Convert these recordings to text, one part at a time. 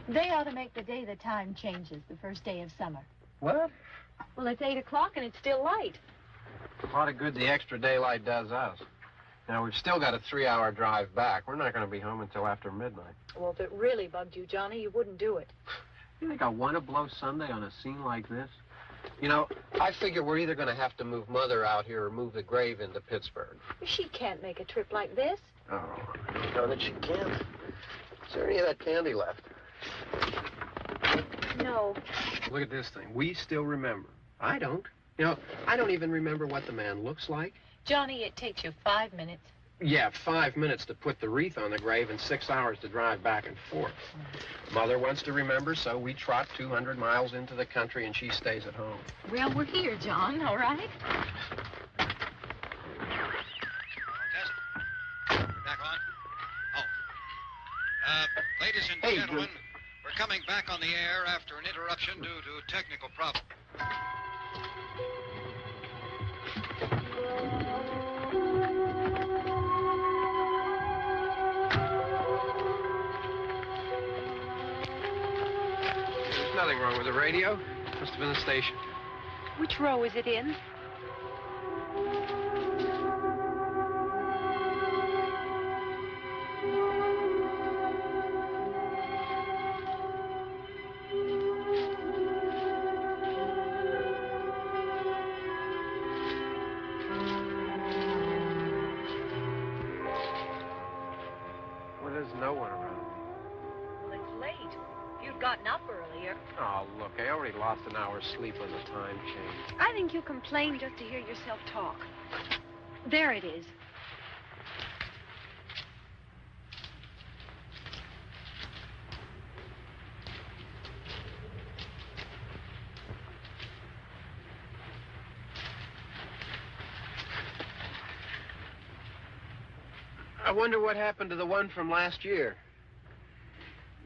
They ought to make the day the time changes, the first day of summer. What? Well, it's 8 o'clock and it's still light. A lot of good the extra daylight does us. Now, we've still got a 3-hour drive back. We're not going to be home until after midnight. Well, if it really bugged you, Johnny, you wouldn't do it. You think I want to blow Sunday on a scene like this? You know, I figure we're either going to have to move Mother out here or move the grave into Pittsburgh. She can't make a trip like this. Oh, you know that she can't. Is there any of that candy left? No. Look at this thing. We still remember. I don't. You know, I don't even remember what the man looks like. Johnny, it takes you 5 minutes. Yeah, 5 minutes to put the wreath on the grave and 6 hours to drive back and forth. Mother wants to remember, so we trot 200 miles into the country and she stays at home. Well, we're here, John, all right? Test. Back on. Oh. Ladies and gentlemen, we're coming back on the air after an interruption due to technical problem. There's nothing wrong with the radio. Must have been the station. Which row is it in? Well, there's no one around. Well, it's late. If you'd gotten up earlier. Oh, look, I already lost an hour's sleep on the time change. I think you complain just to hear yourself talk. There it is. I wonder what happened to the one from last year.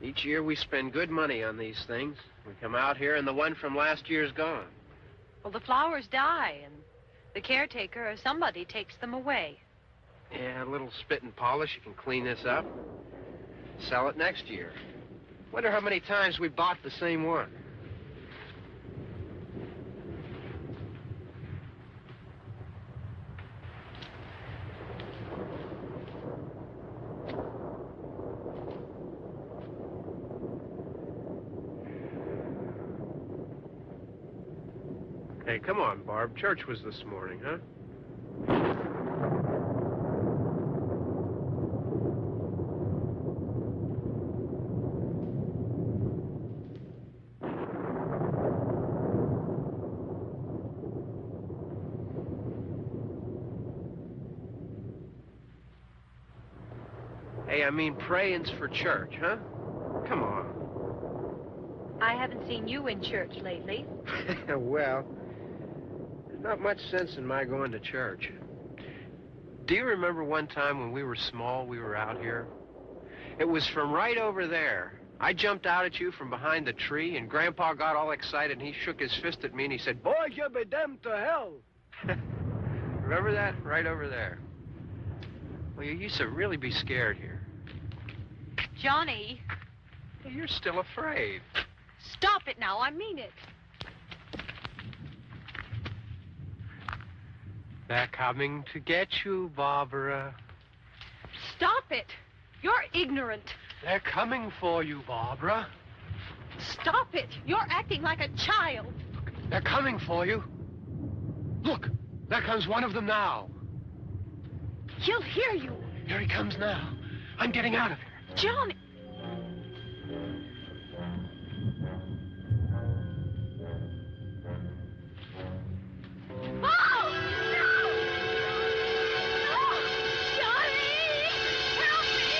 Each year we spend good money on these things. We come out here and the one from last year's gone. Well, the flowers die, and the caretaker or somebody takes them away. Yeah, a little spit and polish. You can clean this up. Sell it next year. Wonder how many times we bought the same one. Hey, come on, Barb. Church was this morning, huh? Hey, I mean, praying's for church, huh? Come on. I haven't seen you in church lately. Well, there's not much sense in my going to church. Do you remember one time when we were small, we were out here? It was from right over there. I jumped out at you from behind the tree, and Grandpa got all excited, and he shook his fist at me, and he said, "Boy, you'll be damned to hell." Remember that? Right over there. Well, you used to really be scared here. Johnny. You're still afraid. Stop it now. I mean it. They're coming to get you, Barbara. Stop it. You're ignorant. They're coming for you, Barbara. Stop it. You're acting like a child. They're coming for you. Look, there comes one of them now. He'll hear you. Here he comes now. I'm getting out of here. Johnny. Oh! No! No! Johnny! Help me!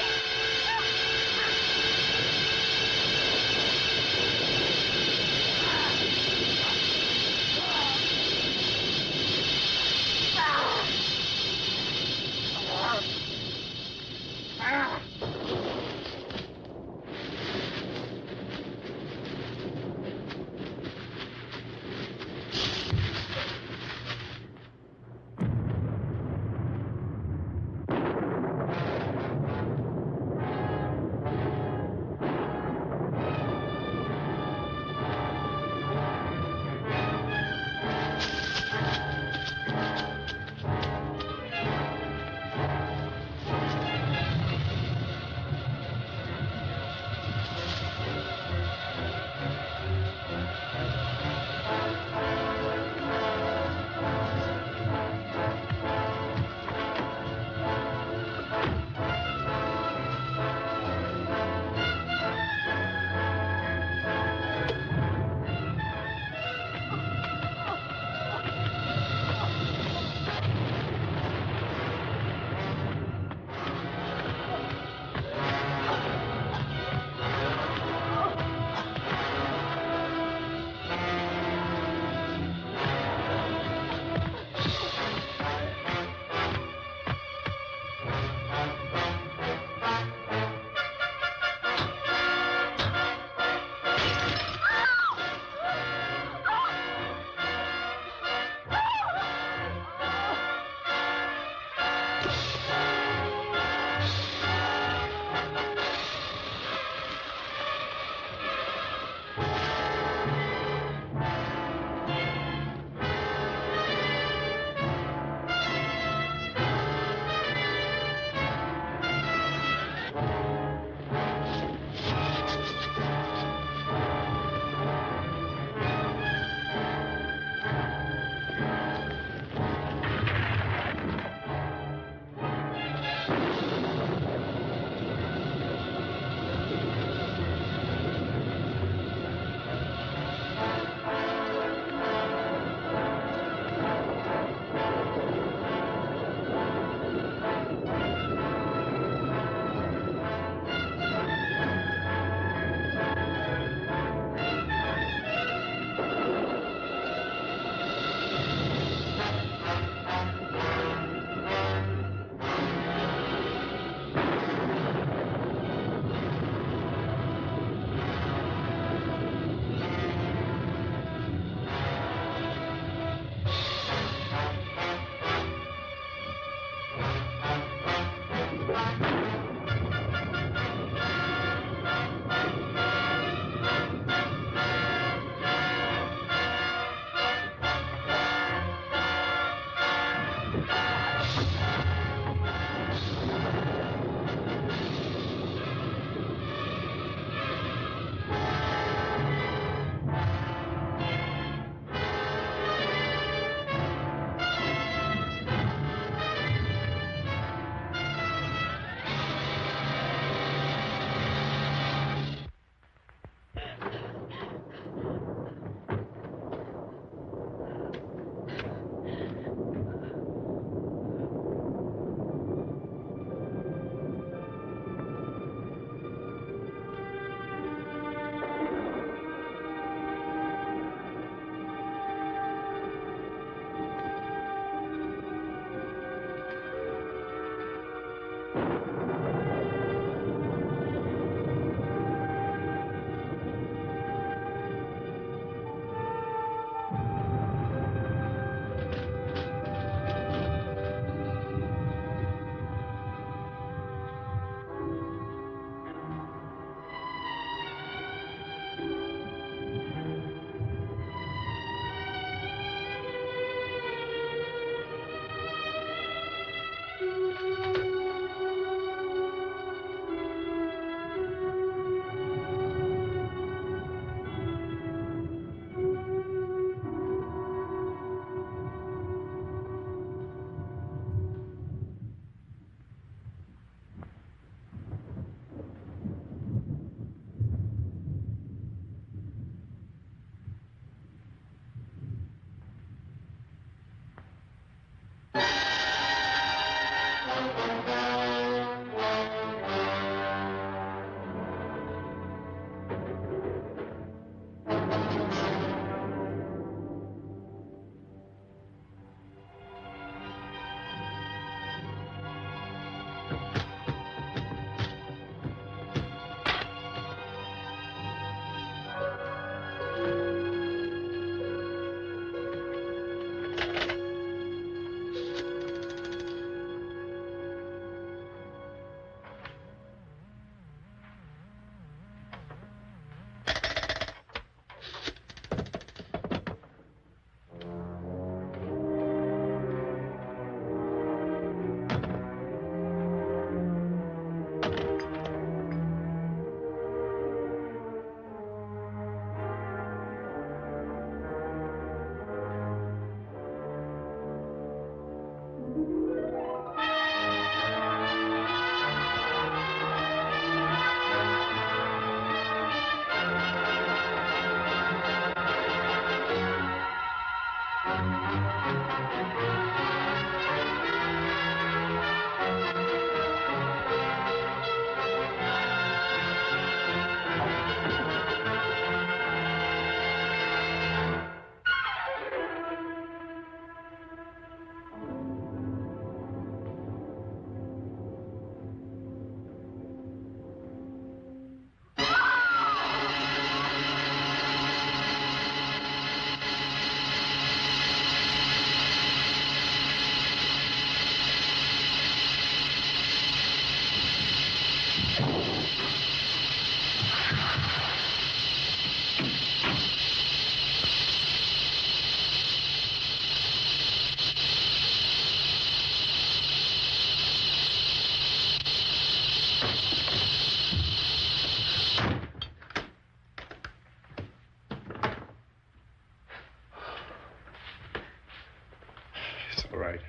right.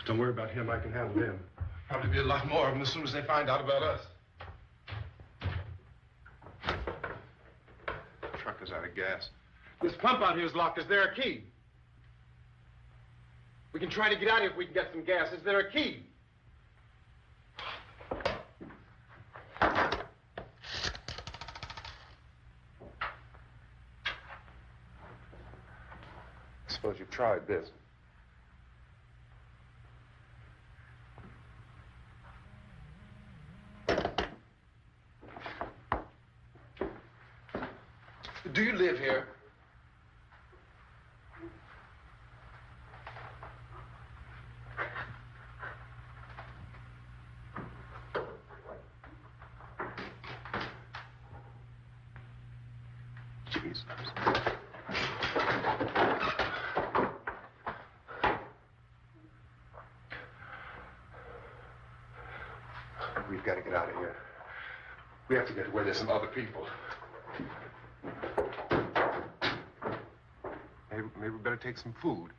Don't worry about him. I can handle him. Probably be a lot more of them as soon as they find out about us. The truck is out of gas. This pump out here is locked. Is there a key? We can try to get out here if we can get some gas. Is there a key? I suppose you've tried this. Do you live here? Jesus. We've got to get out of here. We have to get to where there's some other people. Maybe we better take some food.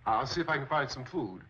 I'll see if I can find some food.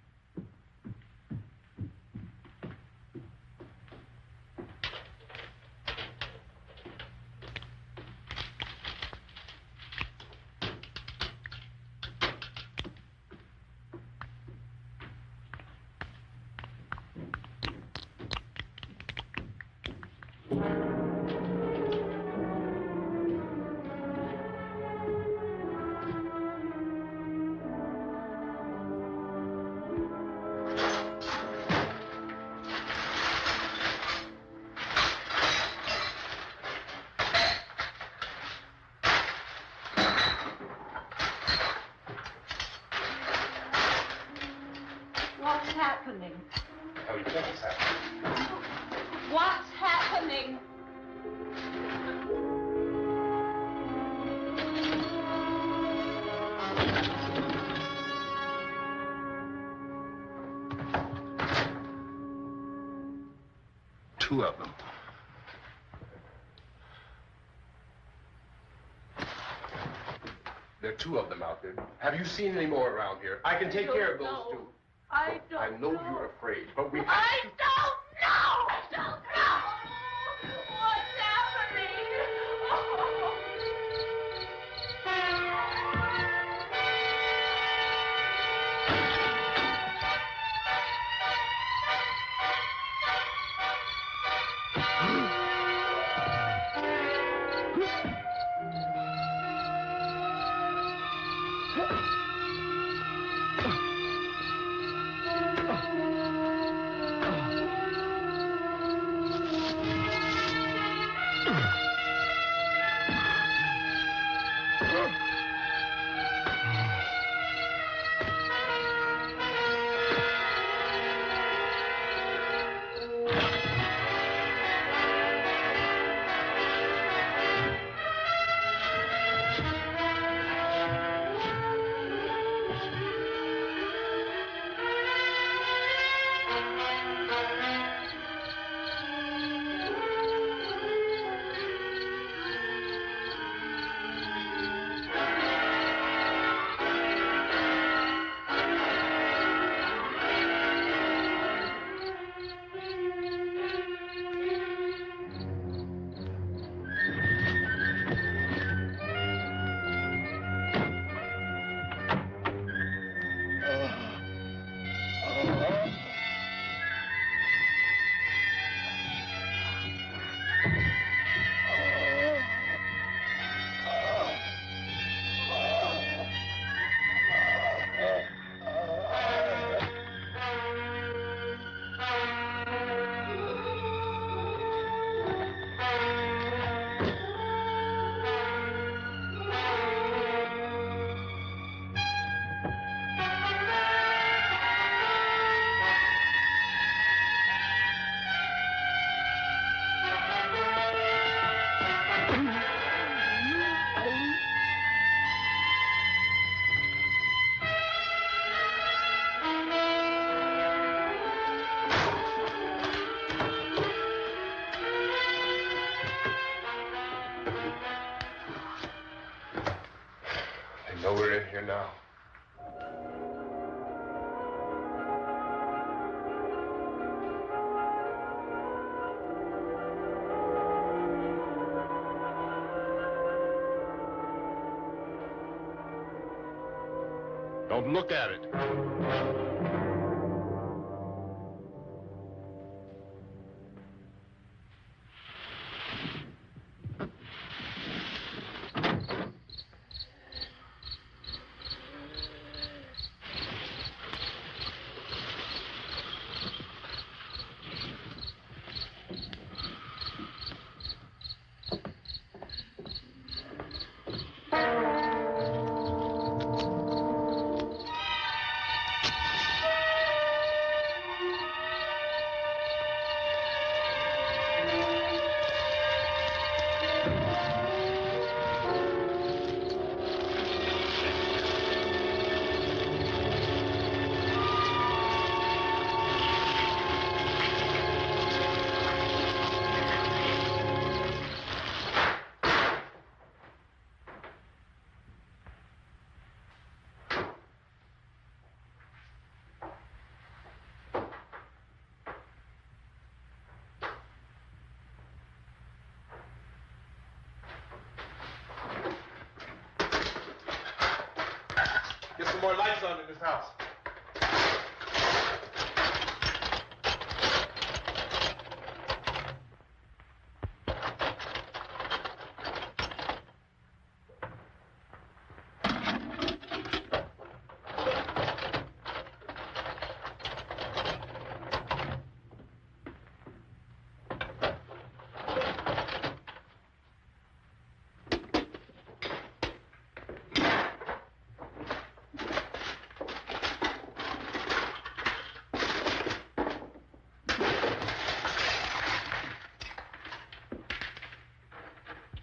What's happening? Oh, you think it's happening? What's happening? Two of them. There are two of them out there. Have you seen any more around here? I can take care of those two. I don't I know you're afraid, but we have I to. don't know! I don't know! What's happening? now. Don't look at it. Get some more lights on in this house.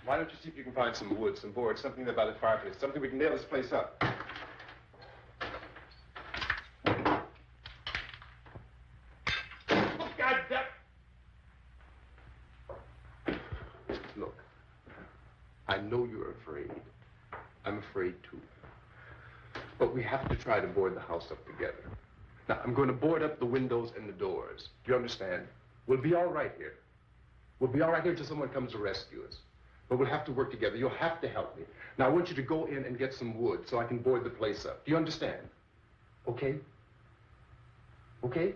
Why don't you see if you can find some wood, some boards, something about the fireplace, something we can nail this place up. God damn. Look, I know you're afraid. I'm afraid too. But we have to try to board the house up together. Now, I'm going to board up the windows and the doors. Do you understand? We'll be all right here. We'll be all right here until someone comes to rescue us. But we'll have to work together. You'll have to help me. Now, I want you to go in and get some wood so I can board the place up. Do you understand? Okay? Okay?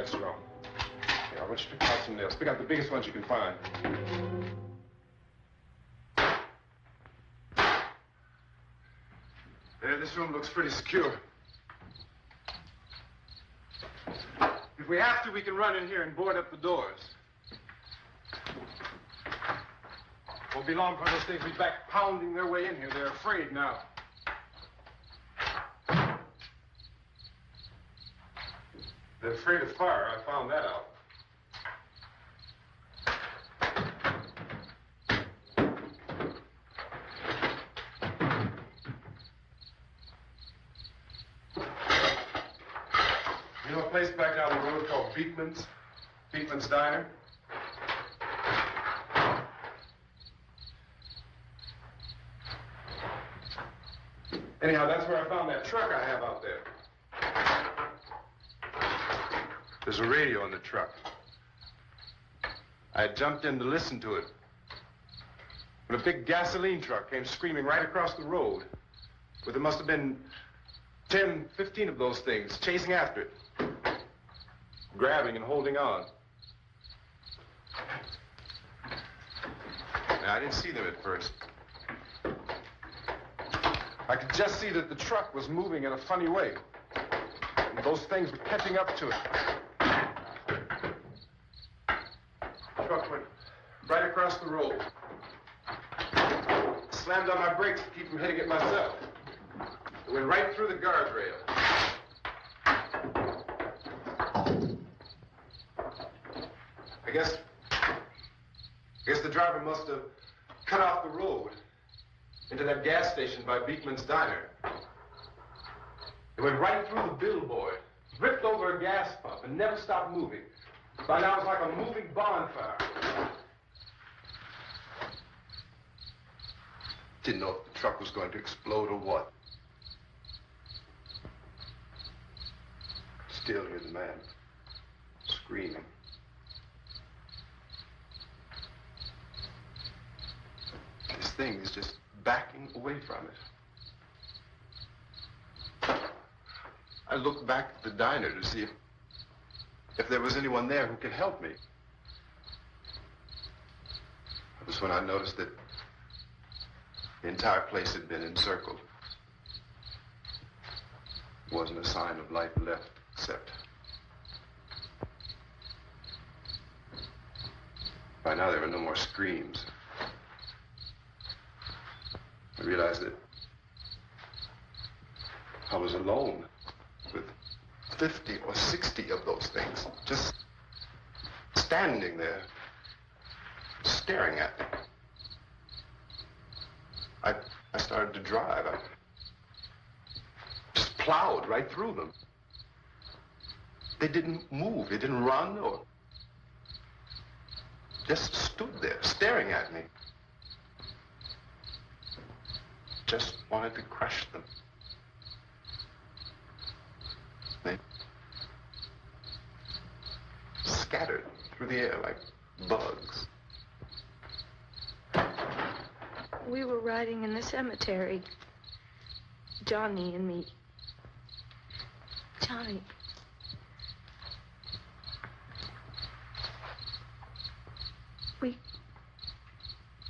that's wrong. Yeah, I want you to pick out some nails. Pick out the biggest ones you can find. There, this room looks pretty secure. If we have to, we can run in here and board up the doors. Won't be long before those things will be back pounding their way in here. They're afraid now. They're afraid of fire. I found that out. You know a place back down the road called Beekman's? Beekman's Diner? Anyhow, that's where I found that truck I have out there. There's a radio in the truck. I jumped in to listen to it when a big gasoline truck came screaming right across the road. But there must have been 10, 15 of those things chasing after it, grabbing and holding on. Now, I didn't see them at first. I could just see that the truck was moving in a funny way. And those things were catching up to it. The truck went right across the road. Slammed on my brakes to keep from hitting it myself. It went right through the guardrail. I guess the driver must have cut off the road into that gas station by Beekman's Diner. It went right through the billboard, ripped over a gas pump, and never stopped moving. By now, it's like a moving bonfire. Didn't know if the truck was going to explode or what. Still hear the man screaming. This thing is just backing away from it. I looked back at the diner to see if there was anyone there who could help me. That was when I noticed that the entire place had been encircled. There wasn't a sign of life left except by now there were no more screams. I realized that I was alone with 50 or 60 of those things, just standing there, staring at me. I started to drive. I just plowed right through them. They didn't move. They didn't run or just stood there, staring at me. Just wanted to crush them. They scattered through the air like bugs. We were riding in the cemetery, Johnny and me. Johnny.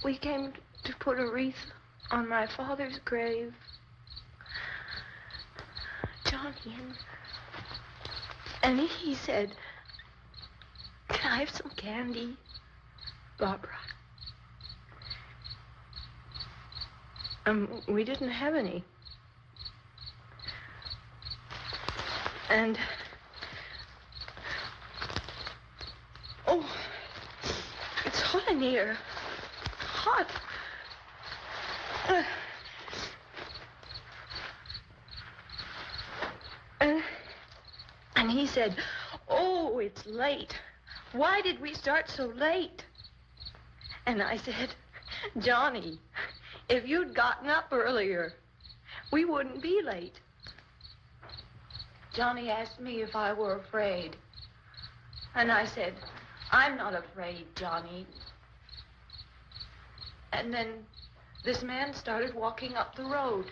We came to put a wreath on my father's grave. Johnny, and he said, "Can I have some candy, Barbara?" We didn't have any. And, oh, it's hot in here. Hot. And he said, "Oh, it's late. Why did we start so late?" And I said, "Johnny, if you'd gotten up earlier, we wouldn't be late." Johnny asked me if I were afraid. And I said, "I'm not afraid, Johnny." And then this man started walking up the road.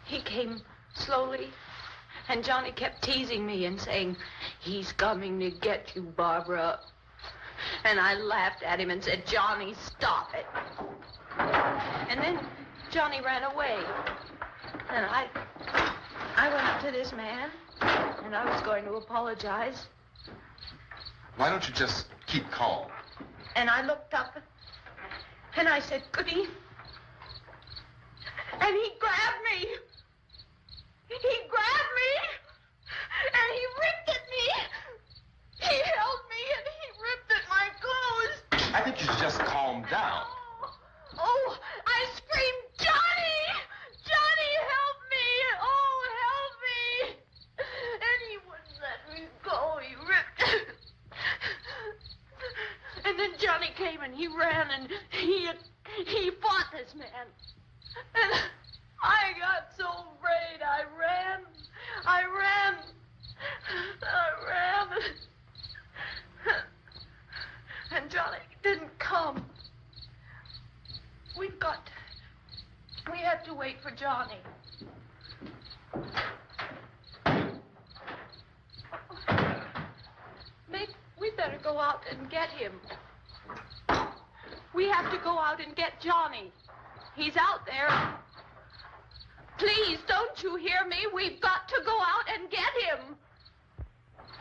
He came slowly, and Johnny kept teasing me and saying, "He's coming to get you, Barbara." And I laughed at him and said, "Johnny, stop it." And then Johnny ran away. And I went up to this man, and I was going to apologize. Why don't you just keep calm? And I looked up, and I said, "Goody." And he grabbed me. He grabbed me, and he ripped at me. He held me, and he ripped at my clothes. I think you should just calm down. Oh, I screamed, "Johnny! Johnny, help me! Oh, help me!" And he wouldn't let me go. He ripped. And then Johnny came and he ran and he fought this man. And I got so afraid. I ran. And Johnny didn't come. We had to wait for Johnny. We better go out and get him. We have to go out and get Johnny. He's out there. Please, don't you hear me? We've got to go out and get him.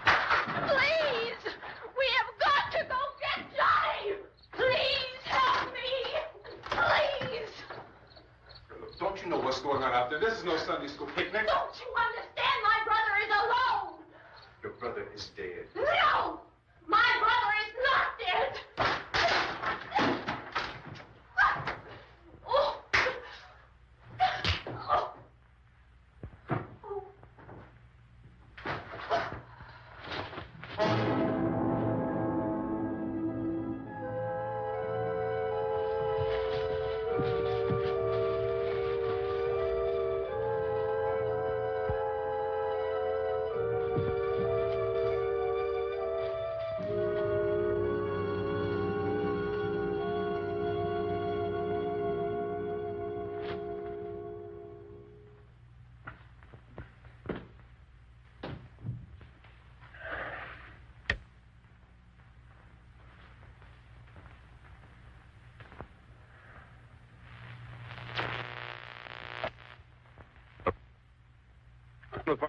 Please! We have got to go get Johnny! Please help me! Please! Don't you know what's going on out there? This is no Sunday school picnic. Don't you understand? My brother is alone! Your brother is dead. No! My brother is not dead! Oh. Oh.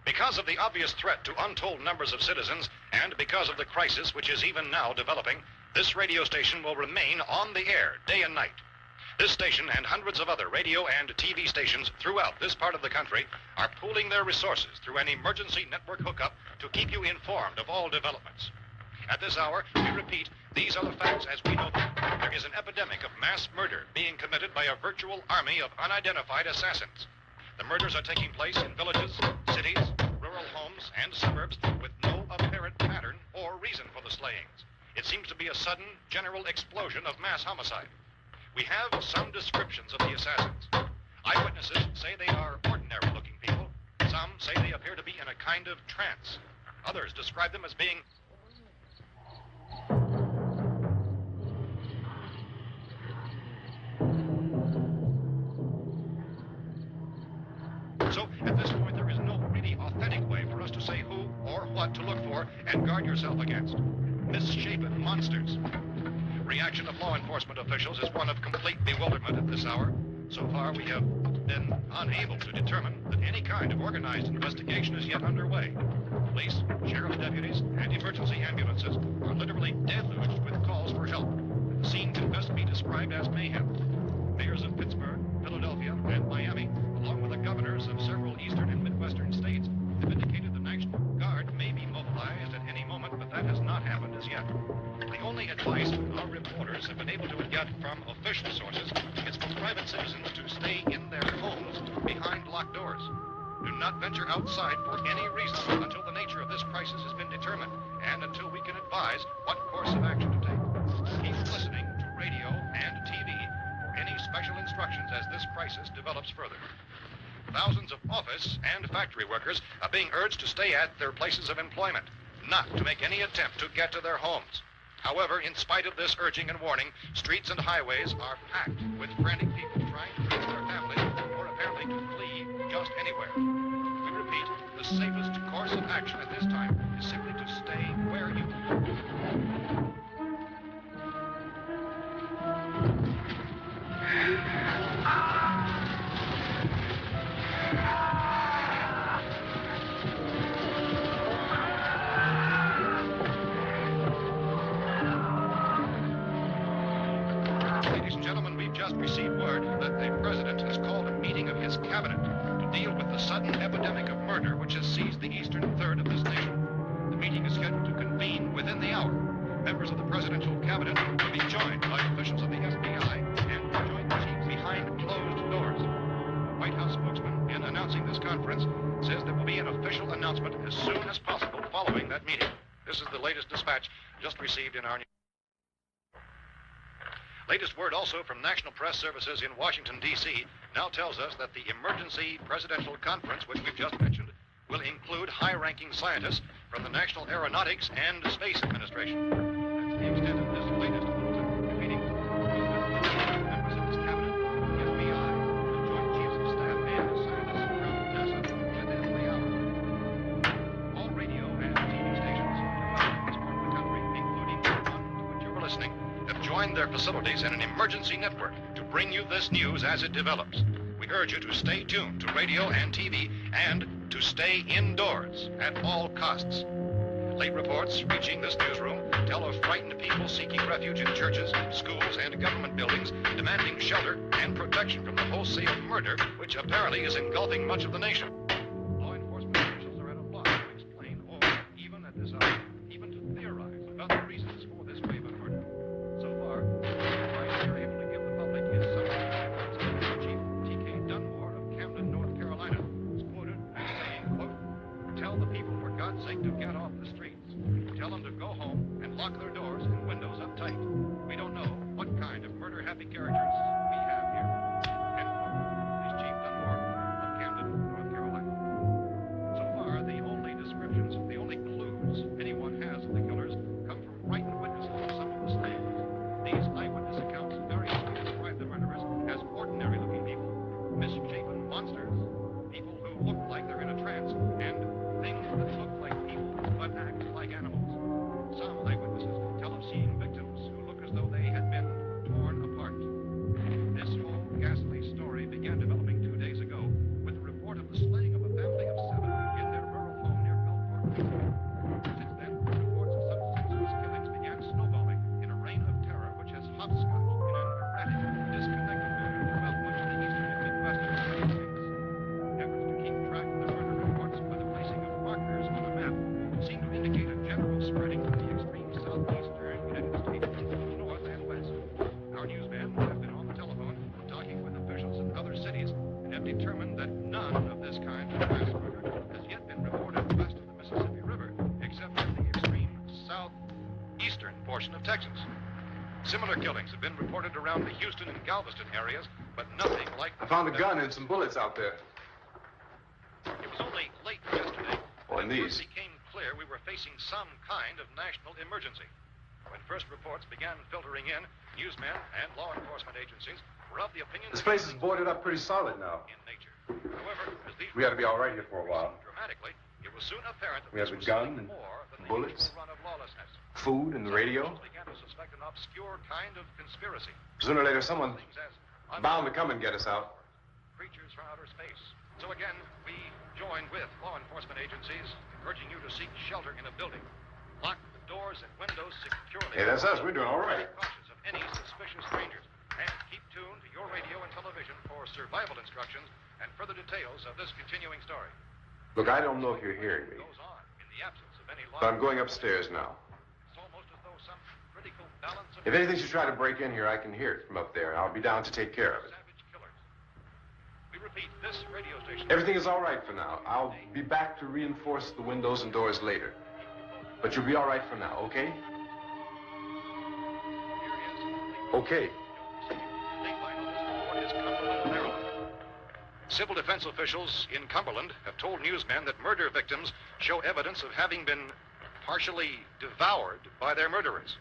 Because of the obvious threat to untold numbers of citizens, and because of the crisis which is even now developing, this radio station will remain on the air day and night. This station and hundreds of other radio and TV stations throughout this part of the country are pooling their resources through an emergency network hookup to keep you informed of all developments. At this hour, we repeat, these are the facts as we know them. There is an epidemic of mass murder being committed by a virtual army of unidentified assassins. The murders are taking place in villages, cities, rural homes, and suburbs with no apparent pattern or reason for the slayings. It seems to be a sudden, general explosion of mass homicide. We have some descriptions of the assassins. Eyewitnesses say they are ordinary-looking people. Some say they appear to be in a kind of trance. Others describe them as being So, at this point, there is no really authentic way for us to say who or what to look for and guard yourself against. Misshapen monsters. Reaction of law enforcement officials is one of complete bewilderment at this hour. So far, we have been unable to determine that any kind of organized investigation is yet underway. Police, sheriff's deputies, and emergency ambulances are literally deluged with calls for help. The scene can best be described as mayhem. Mayors of Pittsburgh, Philadelphia, and Miami, along with the governors of several eastern and midwestern states, have indicated the National Guard may be mobilized at any moment, but that has not happened as yet. The only advice our reporters have been able to get from official sources is for private citizens to stay in their homes behind locked doors. Do not venture outside for any reason until the nature of this crisis has been determined and until we can advise what course of action to take. Keep listening to radio and TV for any special instructions as this crisis develops further. Thousands of office and factory workers are being urged to stay at their places of employment, not to make any attempt to get to their homes. However, in spite of this urging and warning, streets and highways are packed with frantic people trying to reach their families or apparently to flee just anywhere. We repeat, the safest course of action at this time is simply to stay Conference says there will be an official announcement as soon as possible following that meeting. This is the latest dispatch just received in our news. Latest word also from National Press Services in Washington, D.C. now tells us that the emergency presidential conference, which we've just mentioned, will include high-ranking scientists from the National Aeronautics and Space Administration. That's the extent of this latest bulletin. Meeting members of this cabinet, the FBI, the Joint Chiefs of Staff, and scientists from NASA within the hour. All radio and TV stations throughout this part of the country, including the one to which you're listening, have joined their facilities in an emergency network to bring you this news as it develops. We urge you to stay tuned to radio and TV and to stay indoors at all costs. Late reports reaching this newsroom tell of frightened people seeking refuge in churches, schools, and government buildings, demanding shelter and protection from the wholesale murder which apparently is engulfing much of the nation. Law enforcement officials are at a loss to explain or, even at this hour, even to theorize about the reasons for this wave of murder. So far, the advice they're able to give the public is some Chief T.K. Dunmore of Camden, North Carolina, is quoted as saying, quote, "Tell the people, for God's sake, to get off the streets. Tell them to go home and lock their doors and windows up tight. We don't know what kind of murder-happy characters we have here." End quote. This Chief Dunmore of Camden, North Carolina. So far, the only descriptions, the only clues anyone has of the killers come from frightened witnesses of some of the slaves. These eyewitness accounts variously describe the murderers as ordinary-looking people, misshapen monsters, people who look like they're in a trance, and things that look like people but act like animals. Some eyewitnesses tell of seeing victims who look as though they had been torn apart. This whole ghastly story began developing 2 days ago with the report of the slaying of a family of 7 in their rural home near Gulfport. Since then, reports of such senseless killings began snowballing in a reign of terror which has hopscotched in an erratic, disconnected manner throughout much of the eastern and midwestern United States. Efforts to keep track of the murder reports by the placing of markers on a map seem to indicate a general spreading of the extreme southeastern United States from the north and west. Our newsmen have been on the telephone talking with officials in other cities and have determined that none of this kind of mass murder has yet been reported west of the Mississippi River, except in the extreme southeastern portion of Texas. Similar killings have been reported around the Houston and Galveston areas, but nothing like I found a gun and some bullets out there. It was only late yesterday Oh, and that it these. became clear we were facing some kind of national emergency. When first reports began filtering in, newsmen and law enforcement agencies were of the opinion This that place is boarded up pretty solid now. in nature. However, as these We ought to be all right here for a while. dramatically, it was soon apparent that We have this a was gun something and more than the bullets. usual run of lawlessness. Food and the radio. Some officials began to suspect an obscure kind of conspiracy. Sooner or later, someone Things as bound to come and get us out. creatures from outer space. So again, we joined with law enforcement agencies, urging you to seek shelter in a building. Lock the doors and windows securely. Hey, that's us. We're doing all right. Be cautious of any suspicious strangers. And keep tuned to your radio and television for survival instructions and further details of this continuing story. Look, I don't know if you're hearing me, Goes on in the absence of any law. but I'm going upstairs now. It's almost as though some critical balance of If anything should try to break in here, I can hear it from up there. I'll be down to take care of it. savage killers. We repeat, this radio station. Everything is all right for now. I'll be back to reinforce the windows and doors later. But you'll be all right for now, okay? Okay. Civil defense officials in Cumberland have told newsmen that murder victims show evidence of having been partially devoured by their murderers.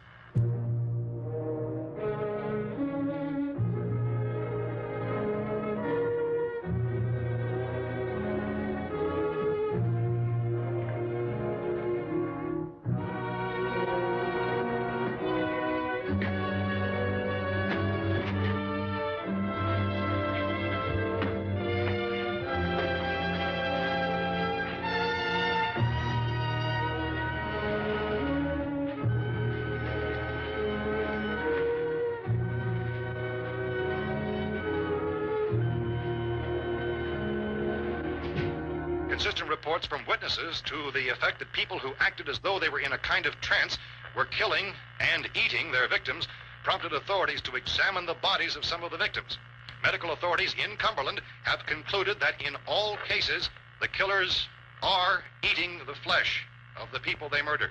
Consistent reports from witnesses to the effect that people who acted as though they were in a kind of trance were killing and eating their victims prompted authorities to examine the bodies of some of the victims. Medical authorities in Cumberland have concluded that in all cases, The killers are eating the flesh of the people they murder.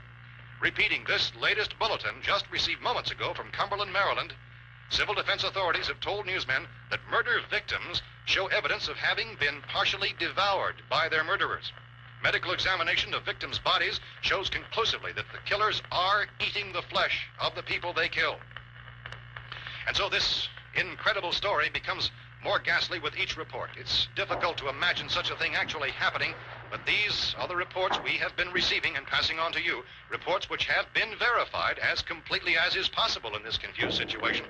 Repeating this latest bulletin just received moments ago from Cumberland, Maryland, civil defense authorities have told newsmen that murder victims show evidence of having been partially devoured by their murderers. Medical examination of victims' bodies shows conclusively that the killers are eating the flesh of the people they kill. And so this incredible story becomes more ghastly with each report. It's difficult to imagine such a thing actually happening, but these are the reports we have been receiving and passing on to you, reports which have been verified as completely as is possible in this confused situation.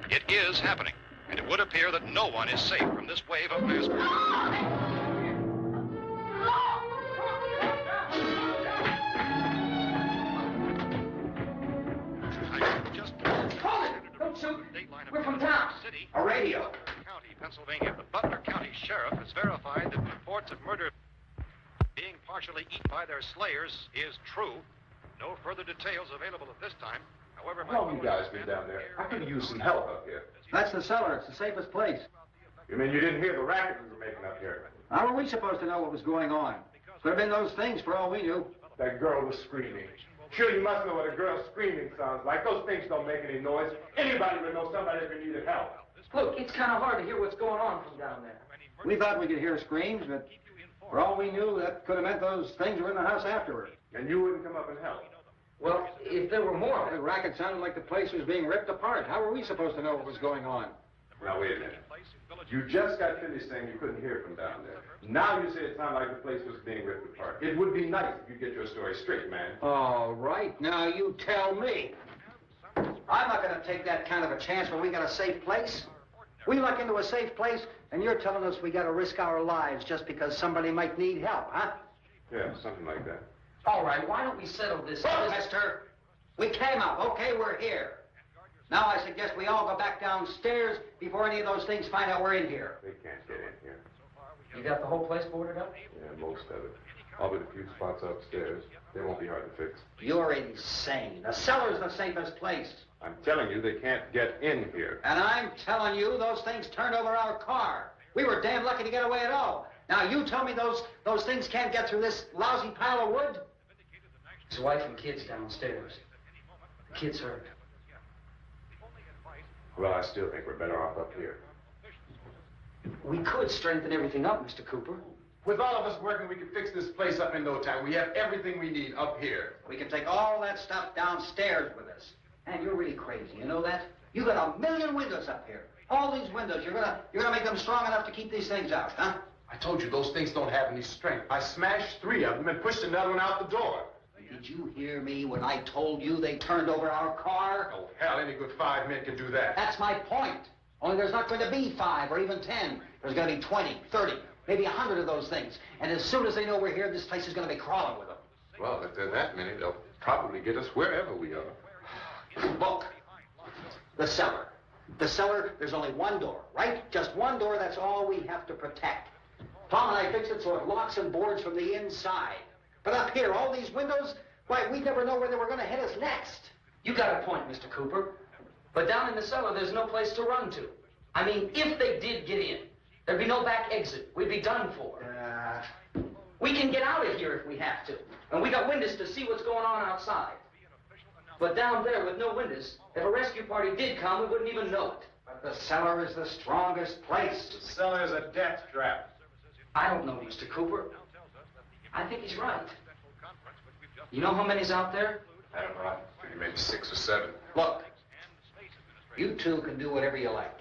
It is happening, and it would appear that no one is safe from this wave of mass murder. Don't shoot. We're from town. A radio. County, Pennsylvania. The Butler County Sheriff has verified that reports of murder being partially eaten by their slayers is true. No further details available at this time. However, How long you guys been down there? I could use some help up here. That's the cellar. It's the safest place. You mean you didn't hear the racket we were making up here? How were we supposed to know what was going on? Could have been those things for all we knew. That girl was screaming. Sure, you must know what a girl screaming sounds like. Those things don't make any noise. Anybody would know somebody if they needed help. Look, it's kind of hard to hear what's going on from down there. We thought we could hear screams, but for all we knew, that could have meant those things were in the house afterward. And you wouldn't come up and help. Well, if there were more... The racket sounded like the place was being ripped apart. How were we supposed to know what was going on? Now, wait a minute. You just got finished saying you couldn't hear from down there. Now you say it sounded like the place was being ripped apart. It would be nice if you get your story straight, man. All right, now you tell me. I'm not going to take that kind of a chance when we got a safe place. We luck into a safe place, and you're telling us we got to risk our lives just because somebody might need help, huh? Yeah, something like that. All right, why don't we settle this... Look, mister, we came up. Okay, we're here. Now I suggest we all go back downstairs before any of those things find out we're in here. They can't get in here. You got the whole place boarded up? Yeah, most of it. All but a few spots upstairs. They won't be hard to fix. You're insane. The cellar's the safest place. I'm telling you, they can't get in here. And I'm telling you, those things turned over our car. We were damn lucky to get away at all. Now you tell me those things can't get through this lousy pile of wood? His wife and kids downstairs. The kid's hurt. Well, I still think we're better off up here. We could strengthen everything up, Mr. Cooper. With all of us working, we can fix this place up in no time. We have everything we need up here. We can take all that stuff downstairs with us. And you're really crazy, you know that? You got 1,000,000 windows up here. All these windows, you're gonna make them strong enough to keep these things out, huh? I told you those things don't have any strength. I smashed 3 of them and pushed another one out the door. Did you hear me when I told you they turned over our car? Oh, hell, any good 5 men can do that. That's my point. Only there's not going to be 5 or even 10. There's going to be 20, 30, maybe 100 of those things. And as soon as they know we're here, this place is going to be crawling with them. Well, if there are that many, they'll probably get us wherever we are. Look, the cellar. The cellar, there's only one door, right? Just one door, that's all we have to protect. Tom and I fixed it so it locks and boards from the inside. But up here, all these windows, why, we never know where they were going to hit us next. You got a point, Mr. Cooper. But down in the cellar, there's no place to run to. I mean, if they did get in, there'd be no back exit. We'd be done for. We can get out of here if we have to. And we got windows to see what's going on outside. But down there with no windows, if a rescue party did come, we wouldn't even know it. But the cellar is the strongest place. The cellar is a death trap. I don't know, Mr. Cooper. I think he's right. You know how many's out there? I don't know. Maybe 6 or 7. Look, you two can do whatever you like.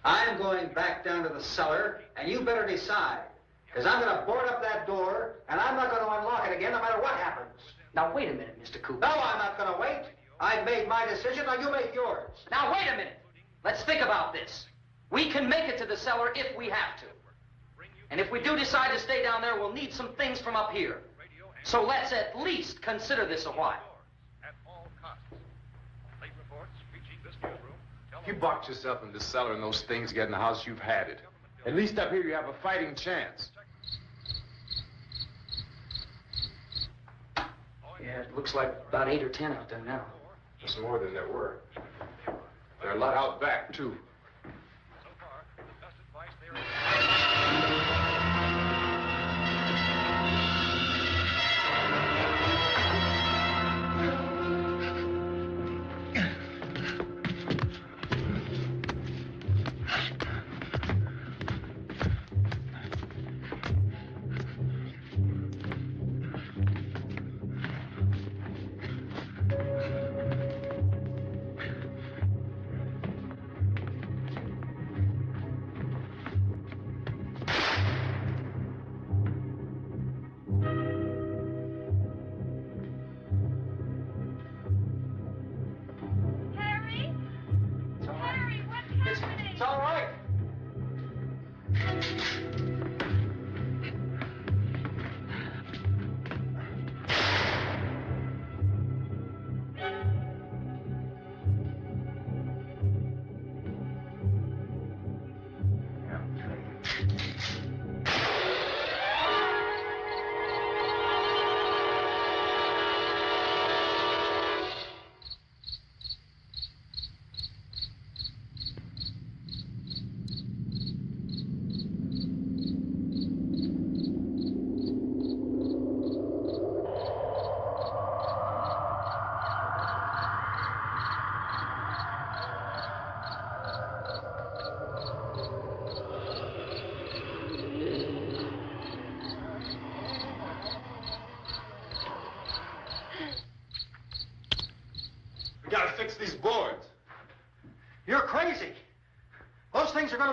I'm going back down to the cellar, and you better decide. Because I'm going to board up that door, and I'm not going to unlock it again no matter what happens. Now, wait a minute, Mr. Cooper. No, I'm not going to wait. I've made my decision, now you make yours. Now, wait a minute. Let's think about this. We can make it to the cellar if we have to. And if we do decide to stay down there, we'll need some things from up here. So let's at least consider this a while. If you box yourself in the cellar and those things get in the house, you've had it. At least up here you have a fighting chance. Yeah, it looks like about 8 or 10 out there now. There's more than there were. There are a lot out back, too.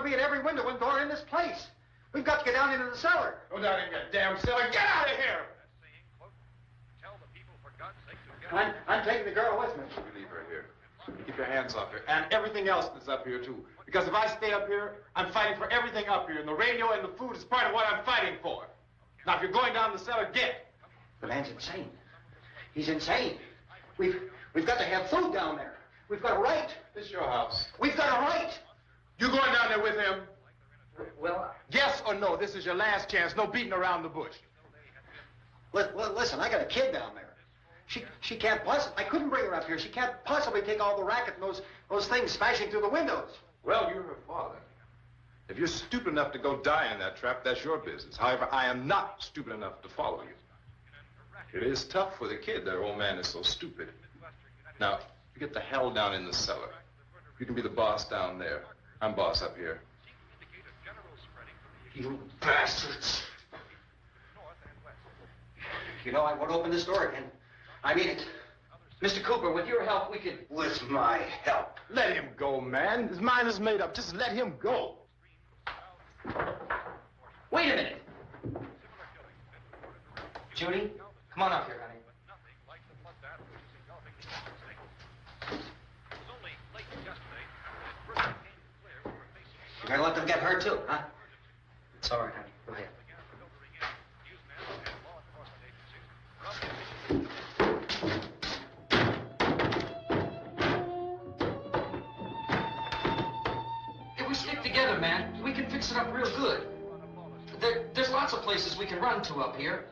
be at every window and door in this place. We've got to get down into the cellar. Go down in your damn cellar. Get out of here! I'm taking the girl with me. You leave her here. Keep your hands off her. And everything else that's up here, too. Because if I stay up here, I'm fighting for everything up here. And the radio and the food is part of what I'm fighting for. Now, if you're going down the cellar, get. The man's insane. He's insane. We've got to have food down there. We've got a right. This is your house. We've got a right. You going down there with him? Well, Yes or no? This is your last chance. No beating around the bush. listen, I got a kid down there. She can't possibly, I couldn't bring her up here. She can't possibly take all the racket and those things smashing through the windows. Well, you're her father. If you're stupid enough to go die in that trap, that's your business. However, I am not stupid enough to follow you. It is tough for the kid. That old man is so stupid. Now, you get the hell down in the cellar. You can be the boss down there. I'm boss up here. You bastards. You know, I won't open this door again. I mean it. Mr. Cooper, with your help, we could... With my help. Let him go, man. His mind is made up. Just let him go. Wait a minute. Judy, come on up here, honey. You're gonna let them get hurt too, huh? It's all right, honey. Go ahead. If we stick together, man, we can fix it up real good. There's lots of places we can run to up here.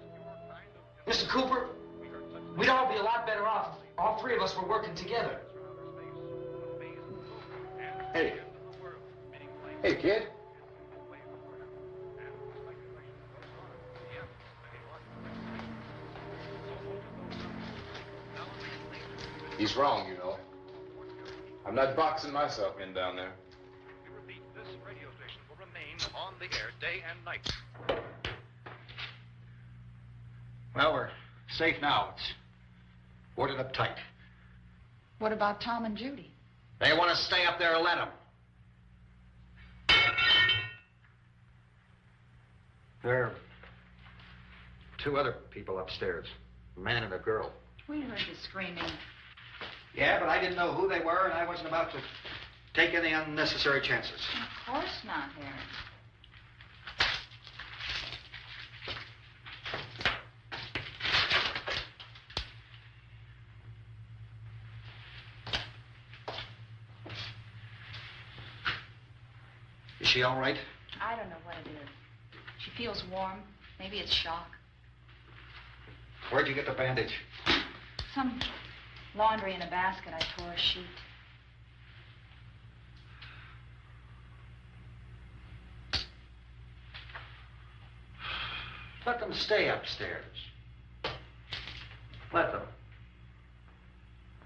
Mr. Cooper, we'd all be a lot better off. All three of us were working together. Hey. Hey, kid. He's wrong, you know. I'm not boxing myself in down there. We repeat, this radio station will remain on the air day and night. Well, we're safe now. It's boarded up tight. What about Tom and Judy? They want to stay up there, let them. There are two other people upstairs, a man and a girl. We heard you screaming. Yeah, but I didn't know who they were, and I wasn't about to take any unnecessary chances. Of course not, Harry. Is she all right? I don't know what it is. She feels warm. Maybe it's shock. Where'd you get the bandage? Some laundry in a basket. I tore a sheet. Let them stay upstairs. Let them.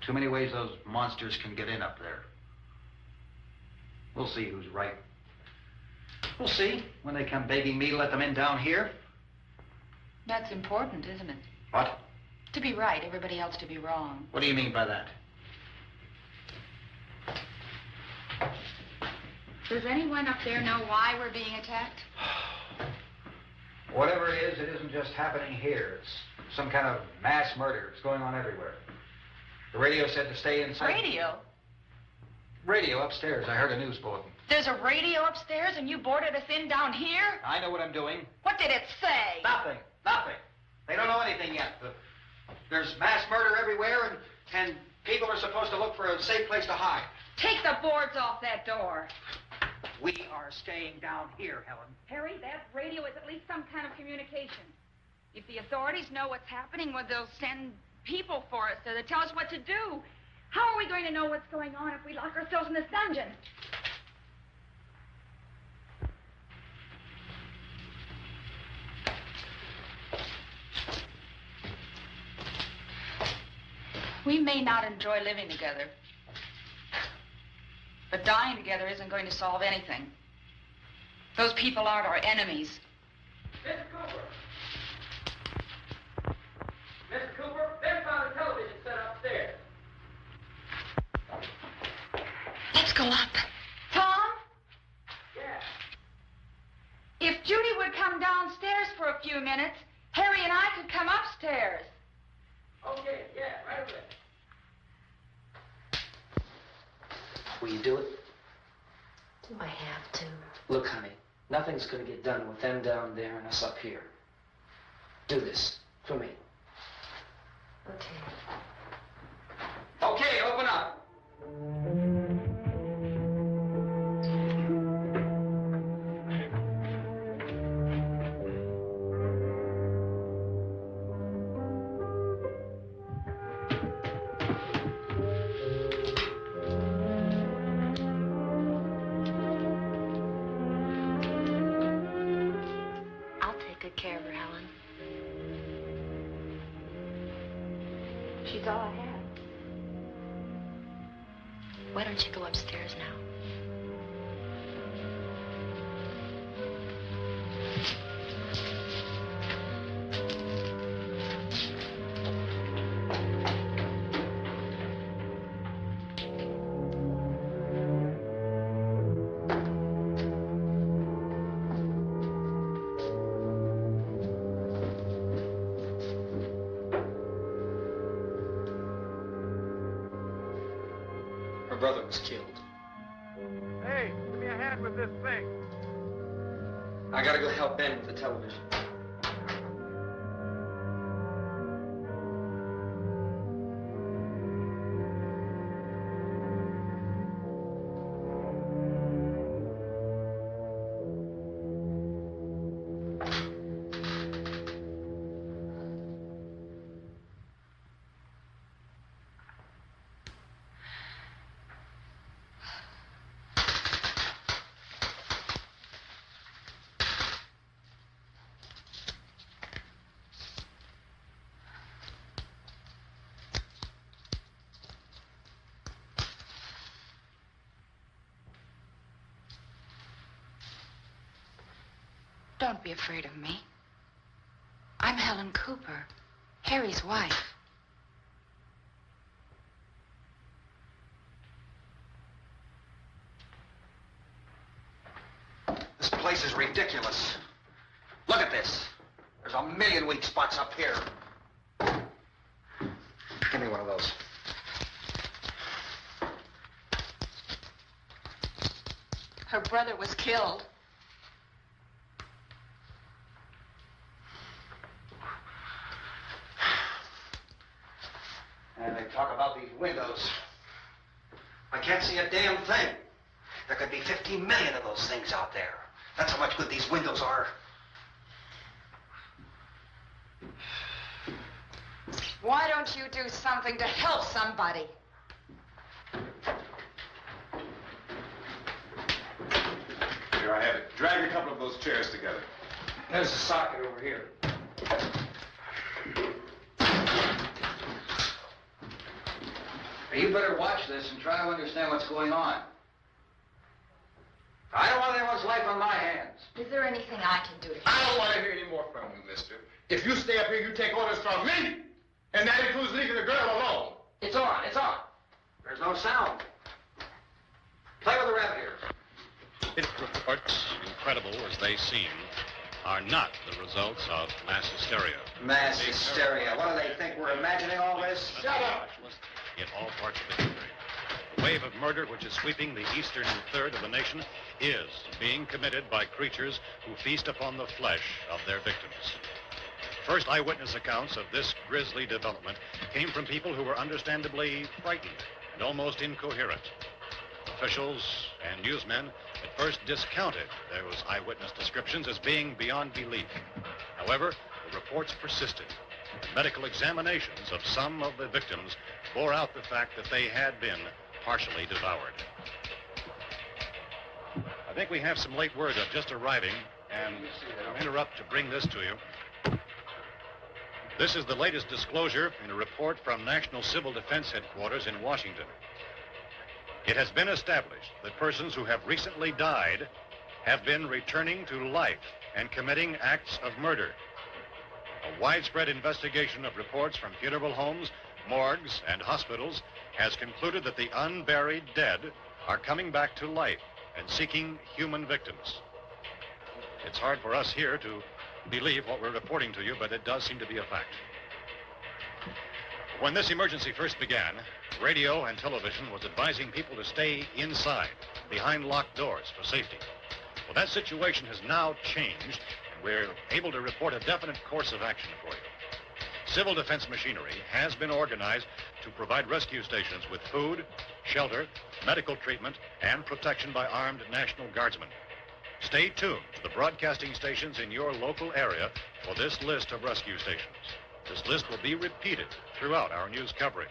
Too many ways those monsters can get in up there. We'll see who's right. We'll see when they come begging me to let them in down here. That's important, isn't it? What? To be right, everybody else to be wrong. What do you mean by that? Does anyone up there know why we're being attacked? Whatever it is, it isn't just happening here. It's some kind of mass murder. It's going on everywhere. The radio said to stay inside. Radio? Radio upstairs. I heard a news bulletin. There's a radio upstairs and you boarded us in down here? I know what I'm doing. What did it say? Nothing. Nothing. They don't know anything yet. There's mass murder everywhere, and people are supposed to look for a safe place to hide. Take the boards off that door. We are staying down here, Helen. Harry, that radio is at least some kind of communication. If the authorities know what's happening, well, they'll send people for us to tell us what to do. How are we going to know what's going on if we lock ourselves in this dungeon? We may not enjoy living together, but dying together isn't going to solve anything. Those people aren't our enemies. Mr. Cooper! Mr. Cooper, they found a television set upstairs. Let's go up. Tom? Yeah. If Judy would come downstairs for a few minutes, Harry and I could come upstairs. Okay, yeah, right away. Will you do it? Do I have to? Look, honey, nothing's going to get done with them down there and us up here. Do this for me. Okay. Okay, open up. I'll take good care of her, Helen. She's all I have. Why don't you go upstairs now? Her brother was killed. Hey, give me a hand with this thing. I gotta go help Ben with the television. Don't be afraid of me. I'm Helen Cooper, Harry's wife. This place is ridiculous. Look at this. There's a million weak spots up here. Give me one of those. Her brother was killed. And they talk about these windows. I can't see a damn thing. There could be 15 million of those things out there. That's how much good these windows are. Why don't you do something to help somebody? Here, I have it. Drag a couple of those chairs together. There's a socket over here. You better watch this and try to understand what's going on. I don't want anyone's life on my hands. Is there anything I can do to help? I don't want to hear any more from you, mister. If you stay up here, you take orders from me. And that includes leaving the girl alone. It's on, it's on. There's no sound. Play with the rabbit here. Hit reports, incredible as they seem, are not the results of mass hysteria. Mass hysteria. What do they think? We're imagining all this? Shut up! In all parts of the country. The wave of murder which is sweeping the eastern third of the nation is being committed by creatures who feast upon the flesh of their victims. First eyewitness accounts of this grisly development came from people who were understandably frightened and almost incoherent. Officials and newsmen at first discounted those eyewitness descriptions as being beyond belief. However, the reports persisted. Medical examinations of some of the victims bore out the fact that they had been partially devoured. I think we have some late word of just arriving, and I'll interrupt to bring this to you. This is the latest disclosure in a report from National Civil Defense Headquarters in Washington. It has been established that persons who have recently died have been returning to life and committing acts of murder. A widespread investigation of reports from funeral homes, morgues, and hospitals has concluded that the unburied dead are coming back to life and seeking human victims. It's hard for us here to believe what we're reporting to you, but it does seem to be a fact. When this emergency first began, radio and television was advising people to stay inside, behind locked doors for safety. Well, that situation has now changed, and we're able to report a definite course of action for you. Civil defense machinery has been organized to provide rescue stations with food, shelter, medical treatment, and protection by armed National Guardsmen. Stay tuned to the broadcasting stations in your local area for this list of rescue stations. This list will be repeated throughout our news coverage.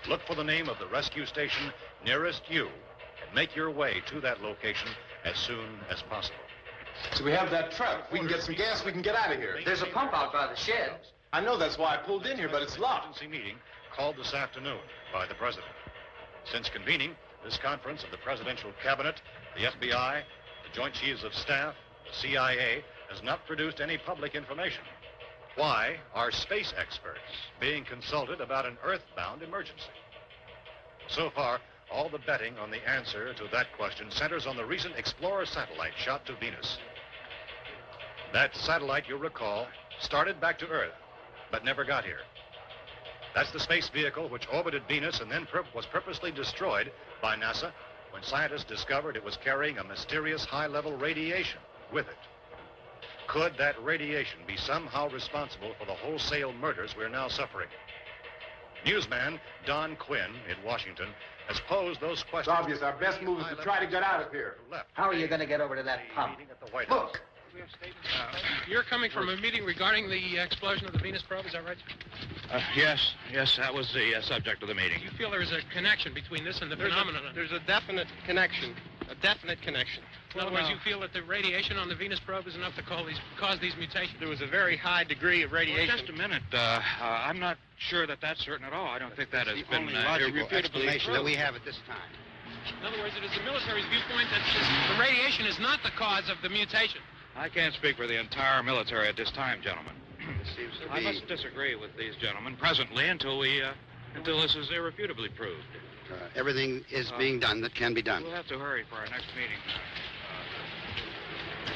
Look for the name of the rescue station nearest you and make your way to that location as soon as possible. So we have that truck. We can get some gas, we can get out of here. There's a pump out by the shed. I know, that's why I pulled in here, but it's locked. Emergency meeting called this afternoon by the President. Since convening this conference of the Presidential Cabinet, the FBI, the Joint Chiefs of Staff, the CIA, has not produced any public information. Why are space experts being consulted about an Earth-bound emergency? So far, all the betting on the answer to that question centers on the recent Explorer satellite shot to Venus. That satellite, you'll recall, started back to Earth, but never got here. That's the space vehicle which orbited Venus and then was purposely destroyed by NASA when scientists discovered it was carrying a mysterious high-level radiation with it. Could that radiation be somehow responsible for the wholesale murders we're now suffering? Newsman Don Quinn in Washington has posed those questions. It's obvious our best move is to try to get out of here. How are you going to get over to that pump? Look! You're coming from a meeting regarding the explosion of the Venus probe, is that right? Yes, that was the subject of the meeting. You feel there is a connection between this and the phenomenon? There's a definite connection. A definite connection. In other words, you feel that the radiation on the Venus probe is enough to cause these mutations? There was a very high degree of radiation. Well, just a minute. I'm not sure that that's certain at all. I don't think that has been irrefutably that we have at this time. In other words, it is the military's viewpoint that the radiation is not the cause of the mutation. I can't speak for the entire military at this time, gentlemen. Seems to I must disagree with these gentlemen presently until this is irrefutably proved. Everything is being done that can be done. We'll have to hurry for our next meeting.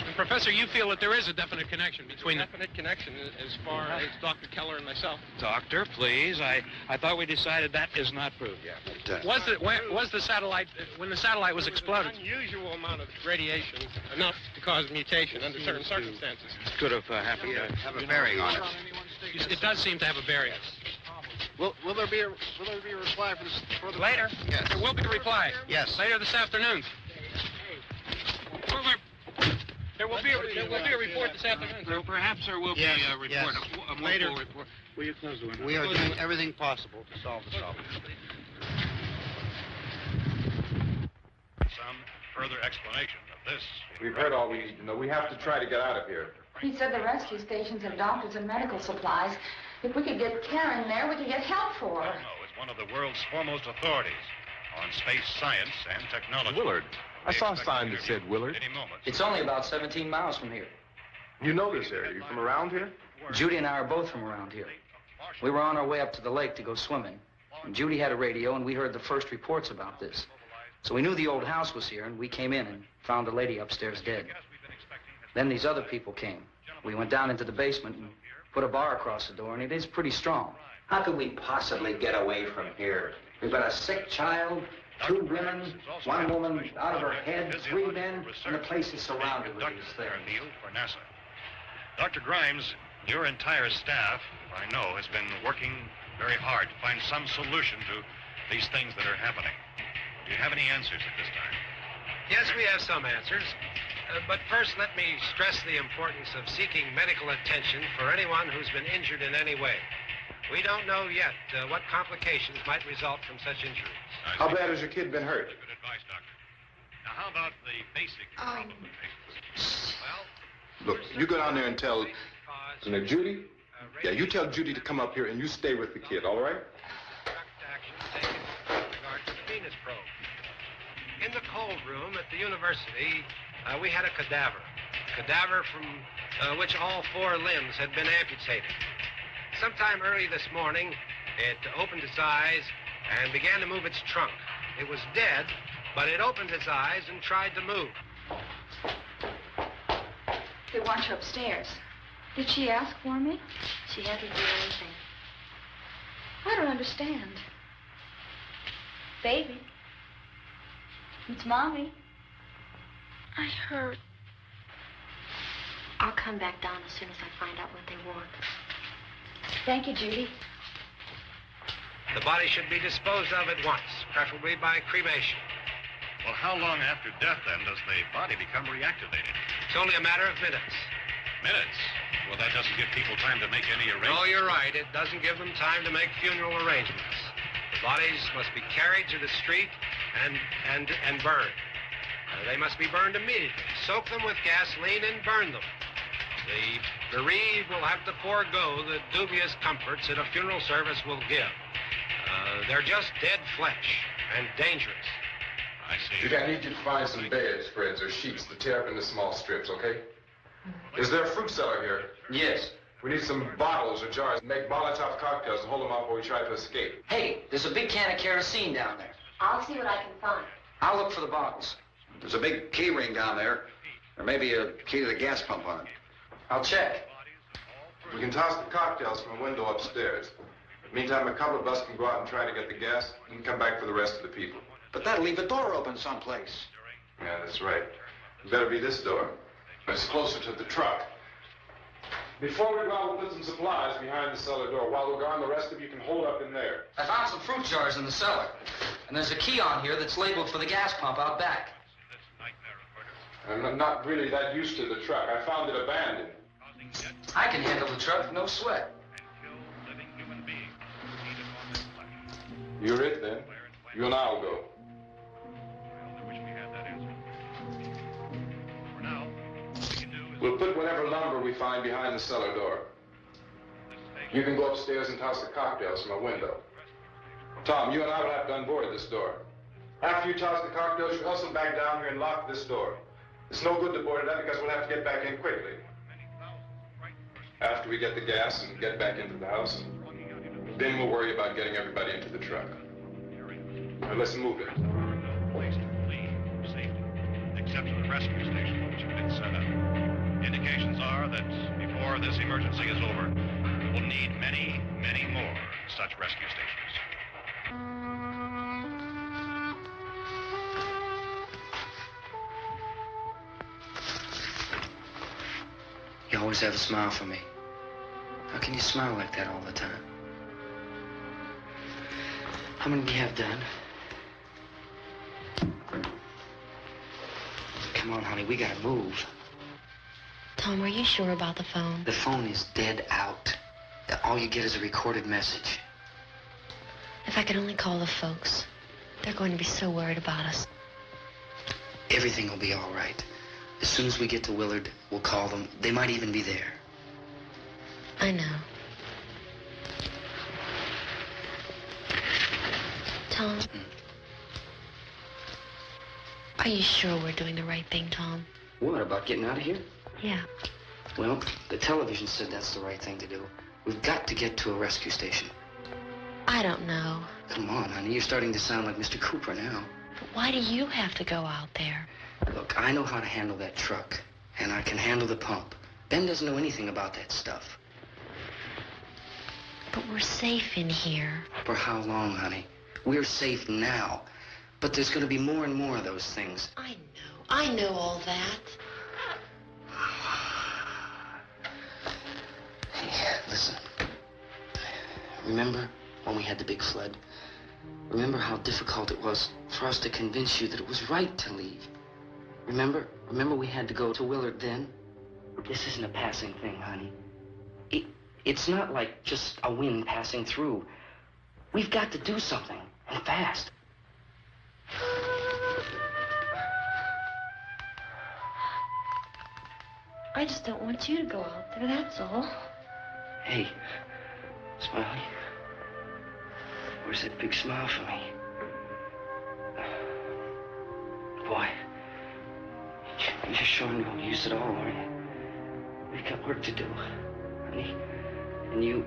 And Professor, you feel that there is a definite connection between them? Definite connection as far as Dr. Keller and myself. Doctor, please. I thought we decided that is not proved yet. Was the satellite, when the satellite was exploded? An unusual amount of radiation, enough to cause mutation under certain circumstances. Could have happened. Have a bearing on it. It does seem to have a bearing. Will there be a reply for the Later? Yes. There will be a reply. Yes. Later this afternoon. There will be a report this afternoon. So perhaps there will be a report. Yes. A Later. report. Will you close the window? We are doing everything possible to solve the problem. Some further explanation of this. We've heard all we need to know. We have to try to get out of here. He said the rescue stations have doctors and medical supplies. If we could get care in there, we could get help for her. No, it's one of the world's foremost authorities on space science and technology. Willard. I saw a sign that said Willard. Any moment. It's only about 17 miles from here. You know this area. You from around here? Judy and I are both from around here. We were on our way up to the lake to go swimming. And Judy had a radio, and we heard the first reports about this. So we knew the old house was here, and we came in and found a lady upstairs dead. Then these other people came. We went down into the basement and put a bar across the door, and it is pretty strong. How could we possibly get away from here? We've got a sick child, 2 women, 1 woman out of her head, 3 men, and the place is surrounded with these things. For NASA. Dr. Grimes, your entire staff, I know, has been working very hard to find some solution to these things that are happening. Do you have any answers at this time? Yes, we have some answers. But first, let me stress the importance of seeking medical attention for anyone who's been injured in any way. We don't know yet what complications might result from such injuries. How bad has your kid been hurt? Good advice, Doctor. Now, how about the basic treatment of patients? Well, Look, you go down there and tell... Now, Judy? Yeah, you tell Judy to come up here and you stay with the kid, all right? Action taken with regard to the Venus probe. In the cold room at the university, we had a cadaver from which all 4 limbs had been amputated. Sometime early this morning, it opened its eyes and began to move its trunk. It was dead, but it opened its eyes and tried to move. They want you upstairs. Did she ask for me? She hasn't done anything. I don't understand. Baby. It's Mommy. I heard. I'll come back down as soon as I find out what they want. Thank you, Judy. The body should be disposed of at once, preferably by cremation. Well, how long after death, then, does the body become reactivated? It's only a matter of minutes. Minutes? Well, that doesn't give people time to make any arrangements. No, you're right. It doesn't give them time to make funeral arrangements. The bodies must be carried to the street and burned. They must be burned immediately. Soak them with gasoline and burn them. The bereaved will have to forego the dubious comforts that a funeral service will give. They're just dead flesh and dangerous. I see. Judy, I need you to find some bedspreads or sheets to tear up into small strips, okay? Is there a fruit cellar here? Yes. We need some bottles or jars to make Molotov cocktails and hold them out while we try to escape. Hey, there's a big can of kerosene down there. I'll see what I can find. I'll look for the bottles. There's a big key ring down there. There may be a key to the gas pump on it. I'll check. We can toss the cocktails from a window upstairs. Meantime, a couple of us can go out and try to get the gas and come back for the rest of the people. But that'll leave the door open someplace. Yeah, that's right. It better be this door. It's closer to the truck. Before we go out, we'll put some supplies behind the cellar door. While we're gone, the rest of you can hold up in there. I found some fruit jars in the cellar. And there's a key on here that's labeled for the gas pump out back. I'm not really that used to the truck. I found it abandoned. I can handle the truck, no sweat. You're it, then. You and I'll go. We'll put whatever lumber we find behind the cellar door. You can go upstairs and toss the cocktails from a window. Tom, you and I will have to unboard this door. After you toss the cocktails, you hustle back down here and lock this door. It's no good to board it up because we'll have to get back in quickly. After we get the gas and get back into the house, then we'll worry about getting everybody into the truck. Now let's move it. Place to flee for safety, except for the rescue station, which has been set up. Indications are that before this emergency is over, we'll need many, many more such rescue stations. You always have a smile for me. How can you smile like that all the time? How many do you have done? Come on, honey, we gotta move. Tom, are you sure about the phone? The phone is dead out. All you get is a recorded message. If I could only call the folks. They're going to be so worried about us. Everything will be all right. As soon as we get to Willard, we'll call them. They might even be there. I know. Tom? Are you sure we're doing the right thing, Tom? What, about getting out of here? Yeah. Well, the television said that's the right thing to do. We've got to get to a rescue station. I don't know. Come on, honey. You're starting to sound like Mr. Cooper now. But why do you have to go out there? Look, I know how to handle that truck, and I can handle the pump. Ben doesn't know anything about that stuff. But we're safe in here. For how long, honey? We're safe now. But there's going to be more and more of those things. I know all that. Hey, listen. Remember when we had the big flood? Remember how difficult it was for us to convince you that it was right to leave? Remember we had to go to Willard then? This isn't a passing thing, honey. It's not like just a wind passing through. We've got to do something, and fast. I just don't want you to go out there, that's all. Hey, Smiley. Where's that big smile for me? Boy, you're sure you won't use it all, aren't you? We've got work to do, honey. And you...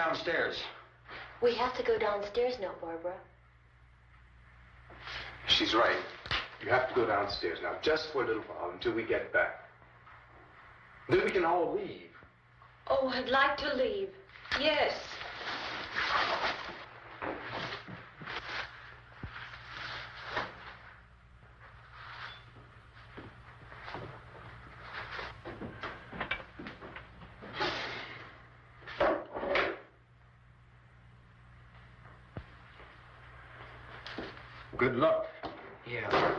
downstairs. We have to go downstairs now, Barbara. She's right. You have to go downstairs now, just for a little while, until we get back. Then we can all leave. Oh, I'd like to leave. Yes. Good luck. Yeah.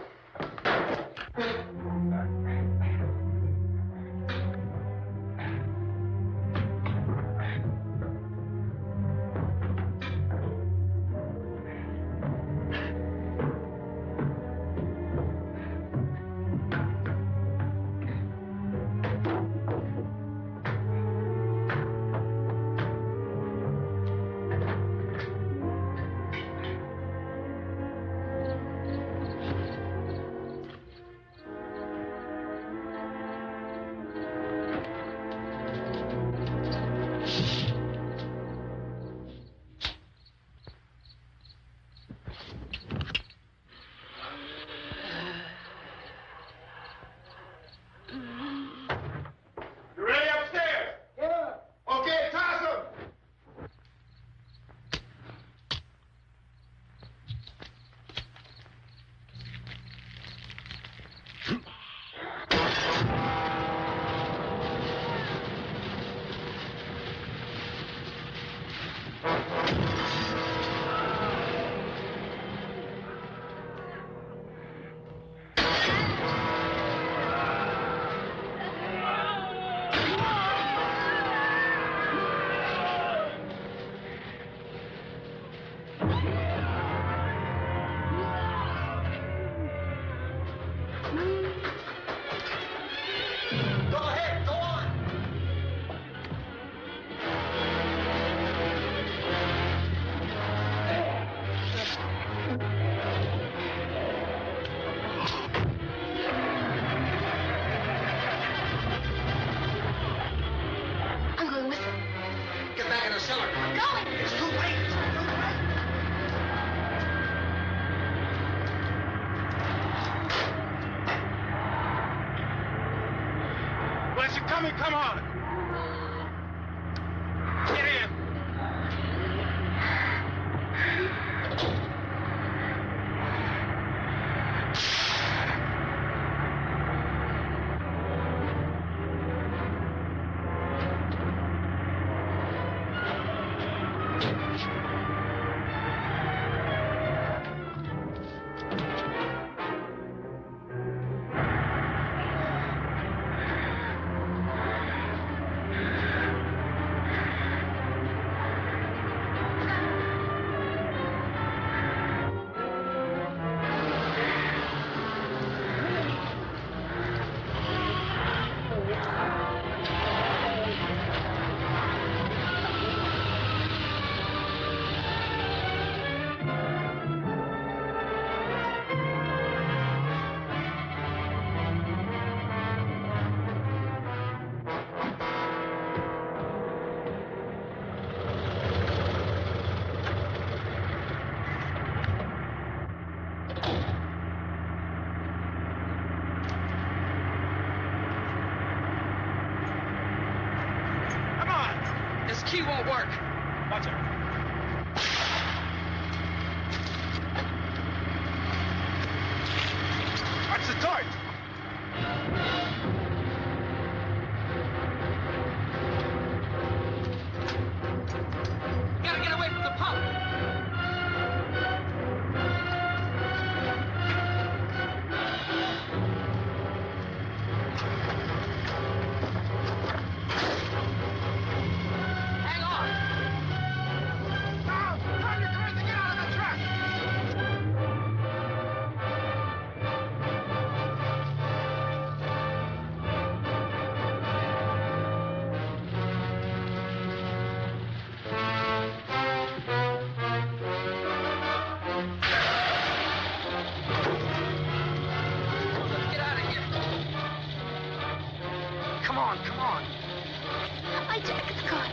You ready upstairs? Yeah. Okay, toss them. Go ahead, go on. I'm going with them. Get back in the cellar. I'm going. It's too late. It's too late. Unless you're coming, come on. Get in. Come on. This key won't work. Watch it. Watch the torch. Gotta get away from the pump. Hang on. Now, turn your cars and get out of the truck. Let's get out of here. Come on, come on. My jacket's gone.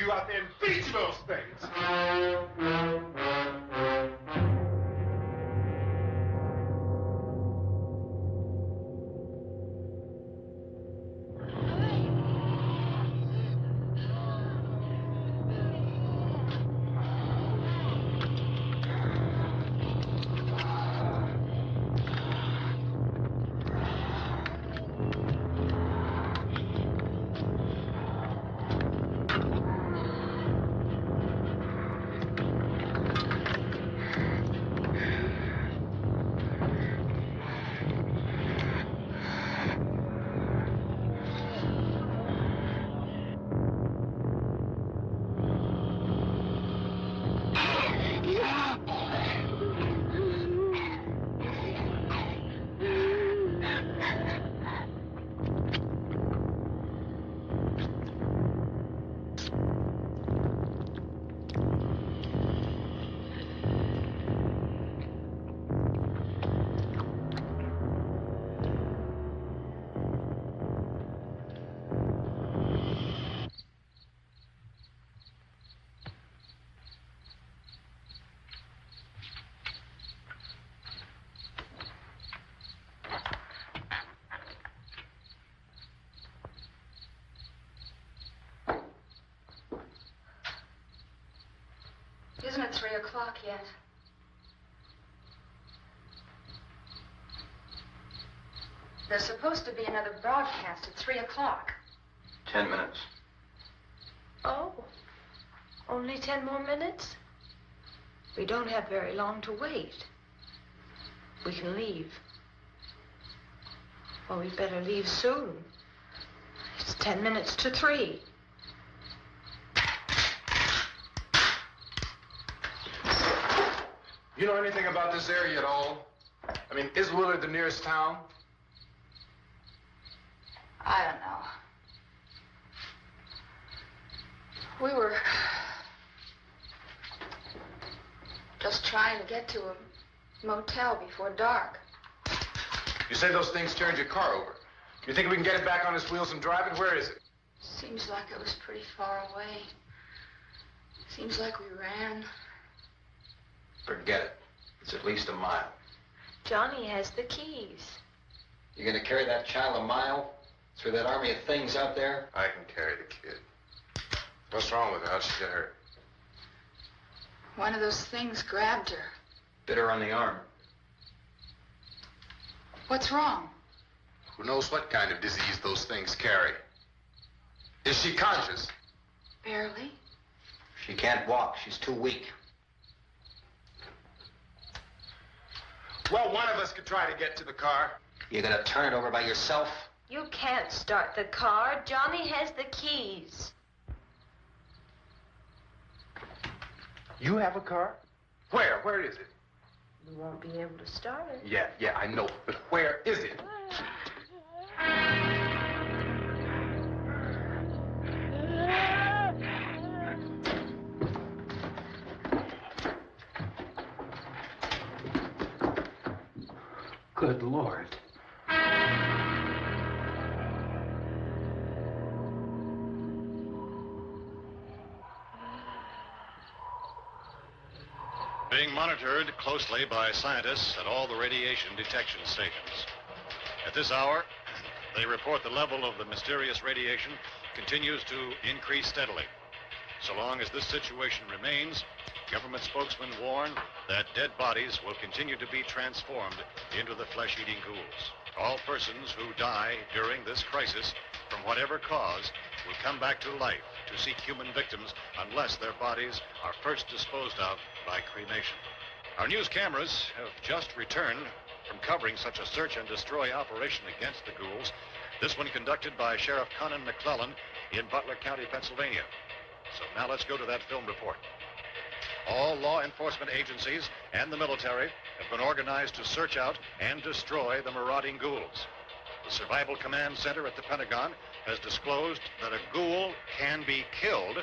you out there and beat you those things. Isn't it 3 o'clock yet? There's supposed to be another broadcast at 3 o'clock. 10 minutes. Oh, only 10 more minutes? We don't have very long to wait. We can leave. Well, we'd better leave soon. It's 10 minutes to 3. You know anything about this area at all? I mean, is Willard the nearest town? I don't know. We were just trying to get to a motel before dark. You say those things turned your car over. You think we can get it back on its wheels and drive it? Where is it? Seems like it was pretty far away. Seems like we ran. Forget it. It's at least a mile. Johnny has the keys. You're gonna carry that child a mile through that army of things out there? I can carry the kid. What's wrong with her? How'd she get hurt? One of those things grabbed her. Bit her on the arm. What's wrong? Who knows what kind of disease those things carry? Is she conscious? Barely. She can't walk. She's too weak. Well, one of us could try to get to the car. You're gonna turn it over by yourself? You can't start the car. Johnny has the keys. You have a car? Where? Where is it? You won't be able to start it. Yeah, I know. But where is it? Good Lord. Being monitored closely by scientists at all the radiation detection stations. At this hour, they report the level of the mysterious radiation continues to increase steadily. So long as this situation remains, government spokesmen warn that dead bodies will continue to be transformed into the flesh-eating ghouls. All persons who die during this crisis, from whatever cause, will come back to life to seek human victims unless their bodies are first disposed of by cremation. Our news cameras have just returned from covering such a search and destroy operation against the ghouls, this one conducted by Sheriff Conan McClellan in Butler County, Pennsylvania. So now let's go to that film report. All law enforcement agencies and the military have been organized to search out and destroy the marauding ghouls. The Survival Command Center at the Pentagon has disclosed that a ghoul can be killed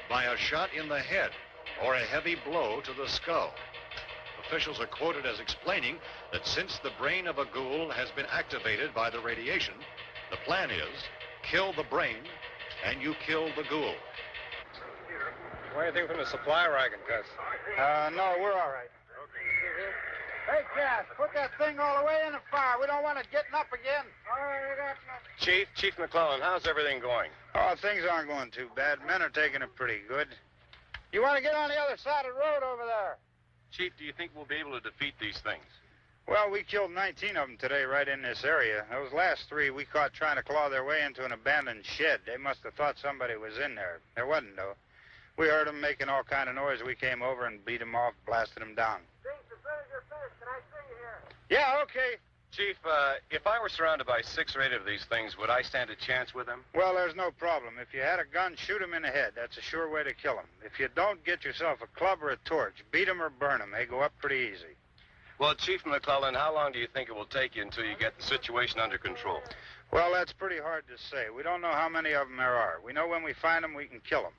by a shot in the head or a heavy blow to the skull. Officials are quoted as explaining that since the brain of a ghoul has been activated by the radiation, the plan is kill the brain and you kill the ghoul. Want anything from the supply wagon, Gus? No, we're all right. Hey, Cass, put that thing all the way in the fire. We don't want it getting up again. All right, we got nothing. Chief McClellan, how's everything going? Oh, things aren't going too bad. Men are taking it pretty good. You want to get on the other side of the road over there? Chief, do you think we'll be able to defeat these things? Well, we killed 19 of them today right in this area. Those last 3 we caught trying to claw their way into an abandoned shed. They must have thought somebody was in there. There wasn't, though. We heard them making all kind of noise. We came over and beat them off, blasted them down. Can I see you here? Yeah, okay. Chief, if I were surrounded by 6 or 8 of these things, would I stand a chance with them? Well, there's no problem. If you had a gun, shoot them in the head. That's a sure way to kill them. If you don't, get yourself a club or a torch. Beat them or burn them. They go up pretty easy. Well, Chief McClellan, how long do you think it will take you until you get the situation under control? Well, that's pretty hard to say. We don't know how many of them there are. We know when we find them, we can kill them.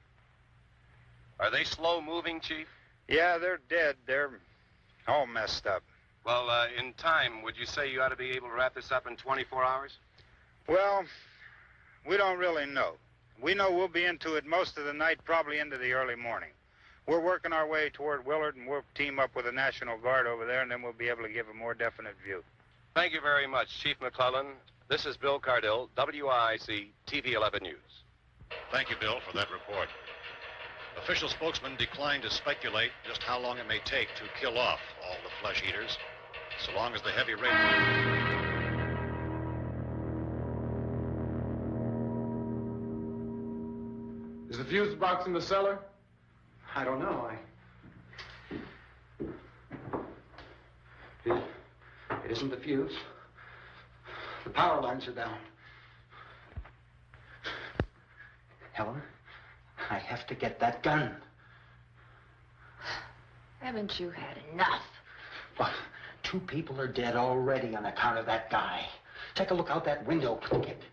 Are they slow-moving, Chief? Yeah, they're dead. They're all messed up. Well, in time, would you say you ought to be able to wrap this up in 24 hours? Well, we don't really know. We know we'll be into it most of the night, probably into the early morning. We're working our way toward Willard, and we'll team up with the National Guard over there, and then we'll be able to give a more definite view. Thank you very much, Chief McClellan. This is Bill Cardill, WIC TV 11 News. Thank you, Bill, for that report. Official spokesman declined to speculate just how long it may take to kill off all the flesh eaters, so long as the heavy rain... Is the fuse box in the cellar? I don't know. It isn't the fuse. The power lines are down. Helen, I have to get that gun. Haven't you had enough? But 2 people are dead already on account of that guy. Take a look out that window, click it.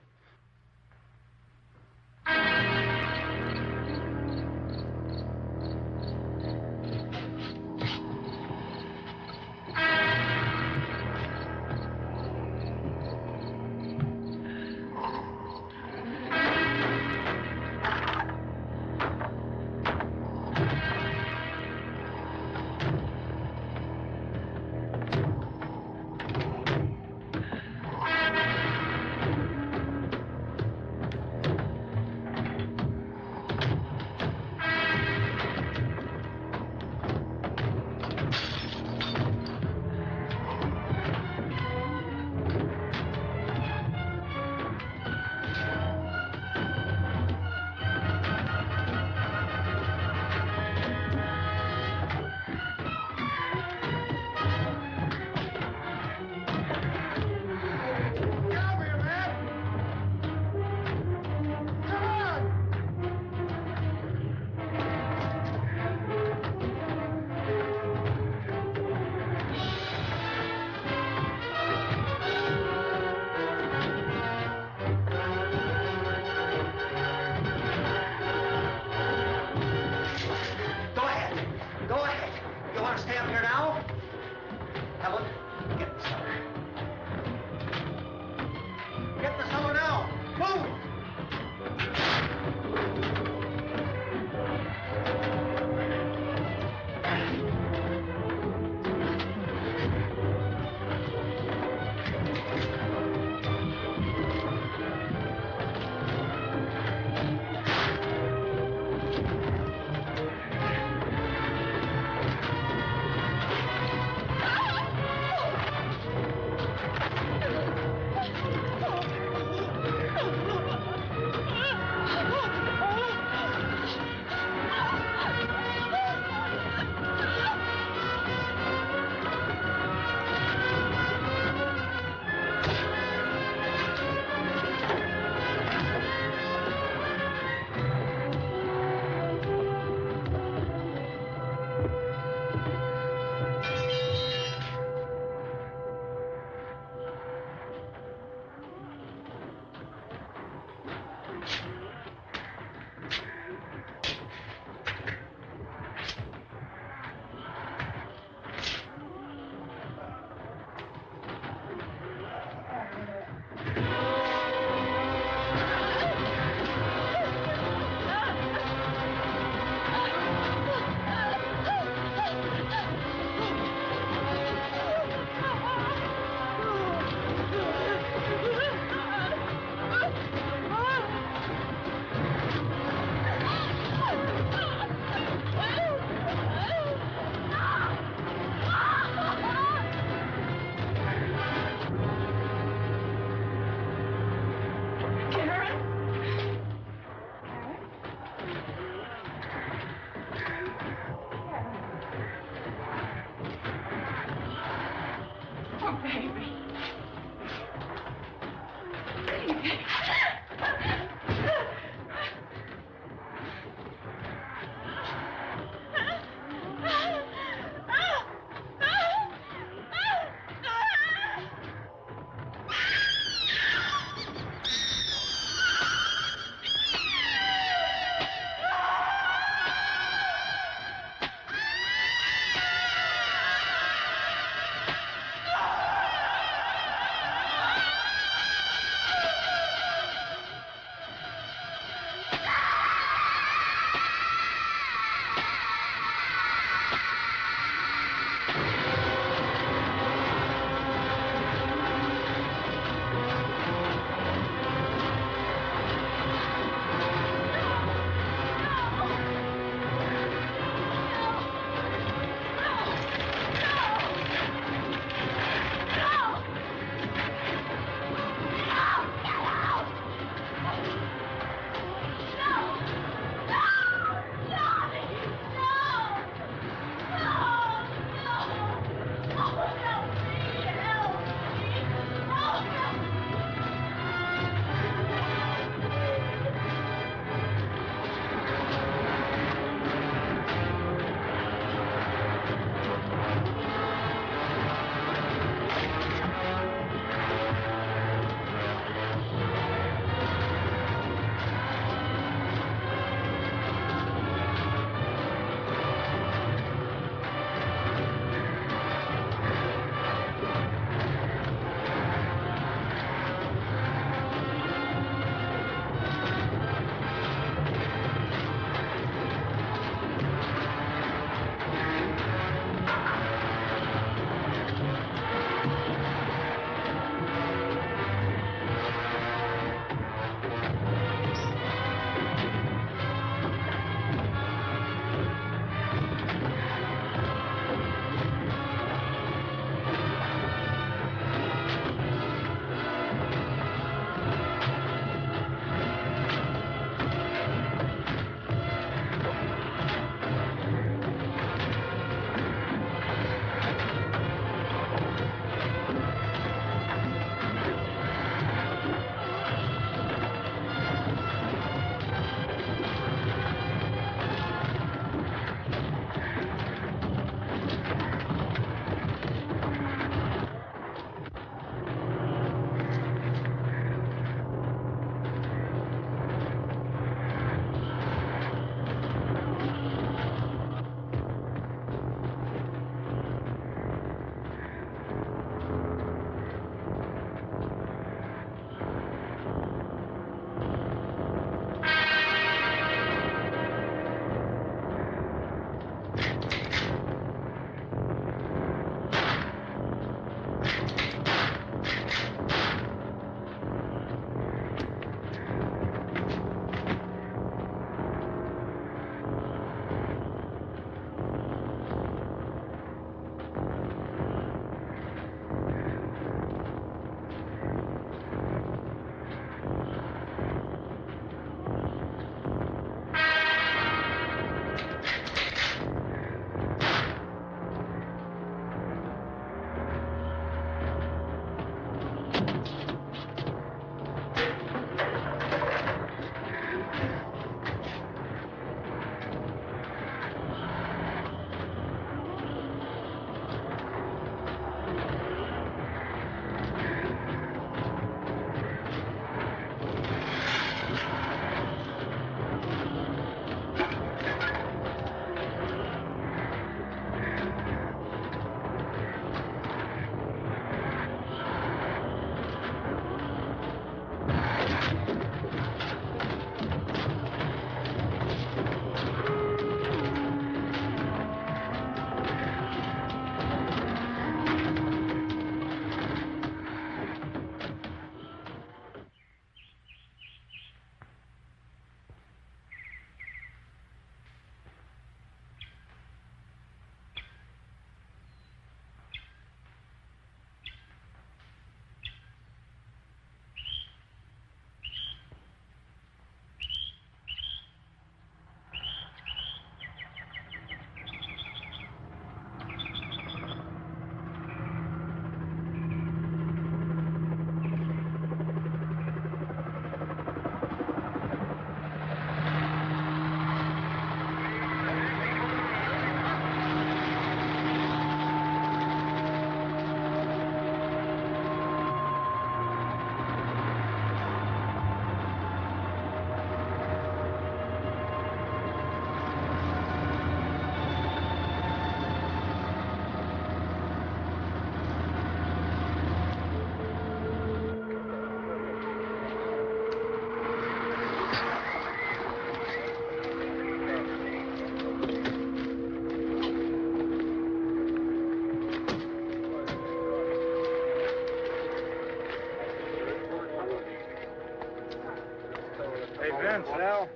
Vince, Al,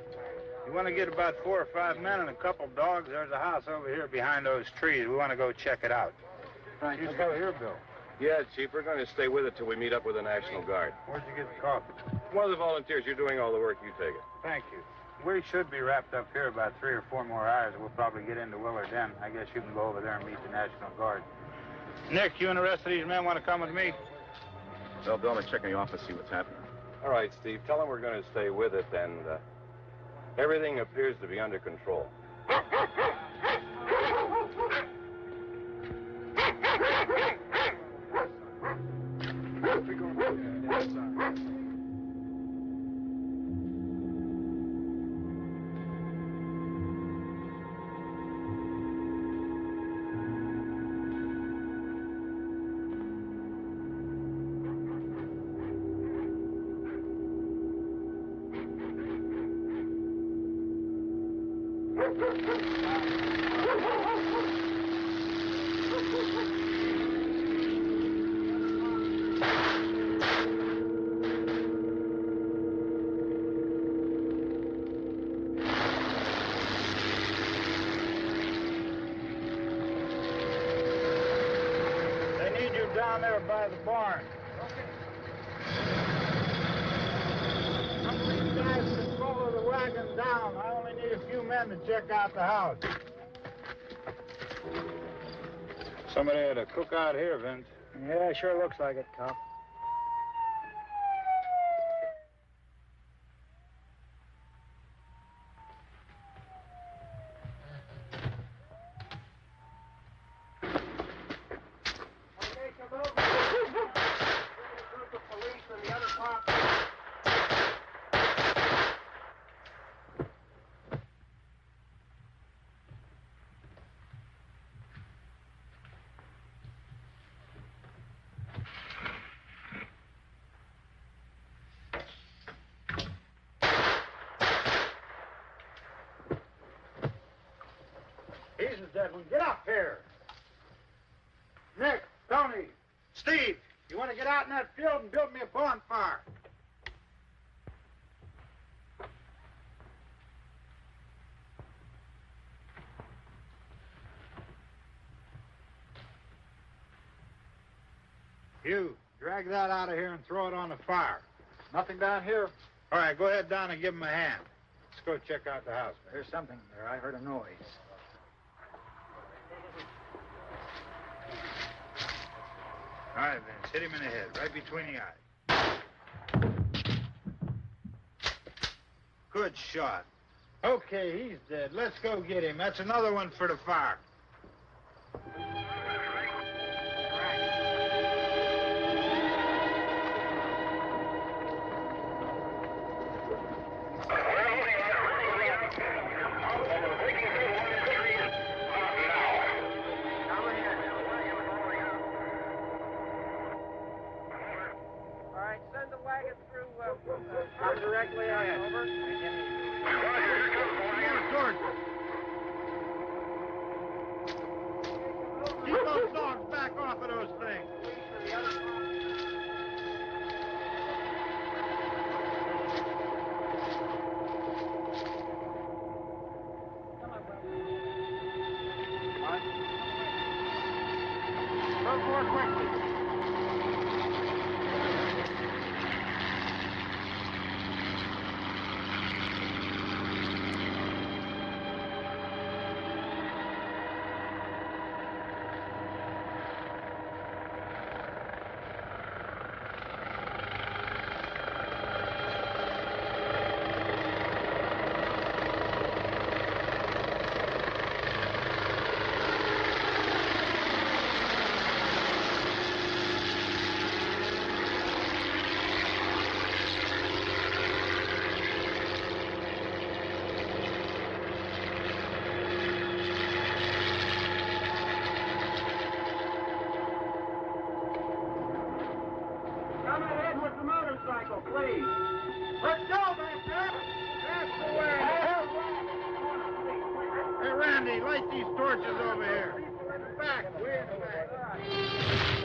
you want to get about 4 or 5 men and a couple dogs? There's a house over here behind those trees. We want to go check it out. Right. You go here, Bill. Yeah, Chief, we're going to stay with it till we meet up with the National Guard. Where'd you get the coffee? One of the volunteers, you're doing all the work, you take it. Thank you. We should be wrapped up here about 3 or 4 more hours. We'll probably get into Willard then. I guess you can go over there and meet the National Guard. Nick, you and the rest of these men want to come with me? Well, Bill, let's check in the office, see what's happening. All right, Steve, tell them we're going to stay with it, and everything appears to be under control. Down there by the barn. Some of these guys can follow the wagon down. I only need a few men to check out the house. Somebody had a cookout here, Vince. Yeah, sure looks like it, Cop. Jesus, Edwin, get up here. Nick, Tony, Steve, you want to get out in that field and build me a bonfire? You, drag that out of here and throw it on the fire. Nothing down here. All right, go ahead down and give him a hand. Let's go check out the house. There's something there. I heard a noise. All right, Vince, hit him in the head, right between the eyes. Good shot. Okay, he's dead. Let's go get him. That's another one for the fire. Directly ahead. Over. Keep those dogs back off of those things. Go more quickly. Come ahead with the motorcycle, please. Let's go, back there. That's the way. Hey, Randy, light these torches over here. Back, way in the back.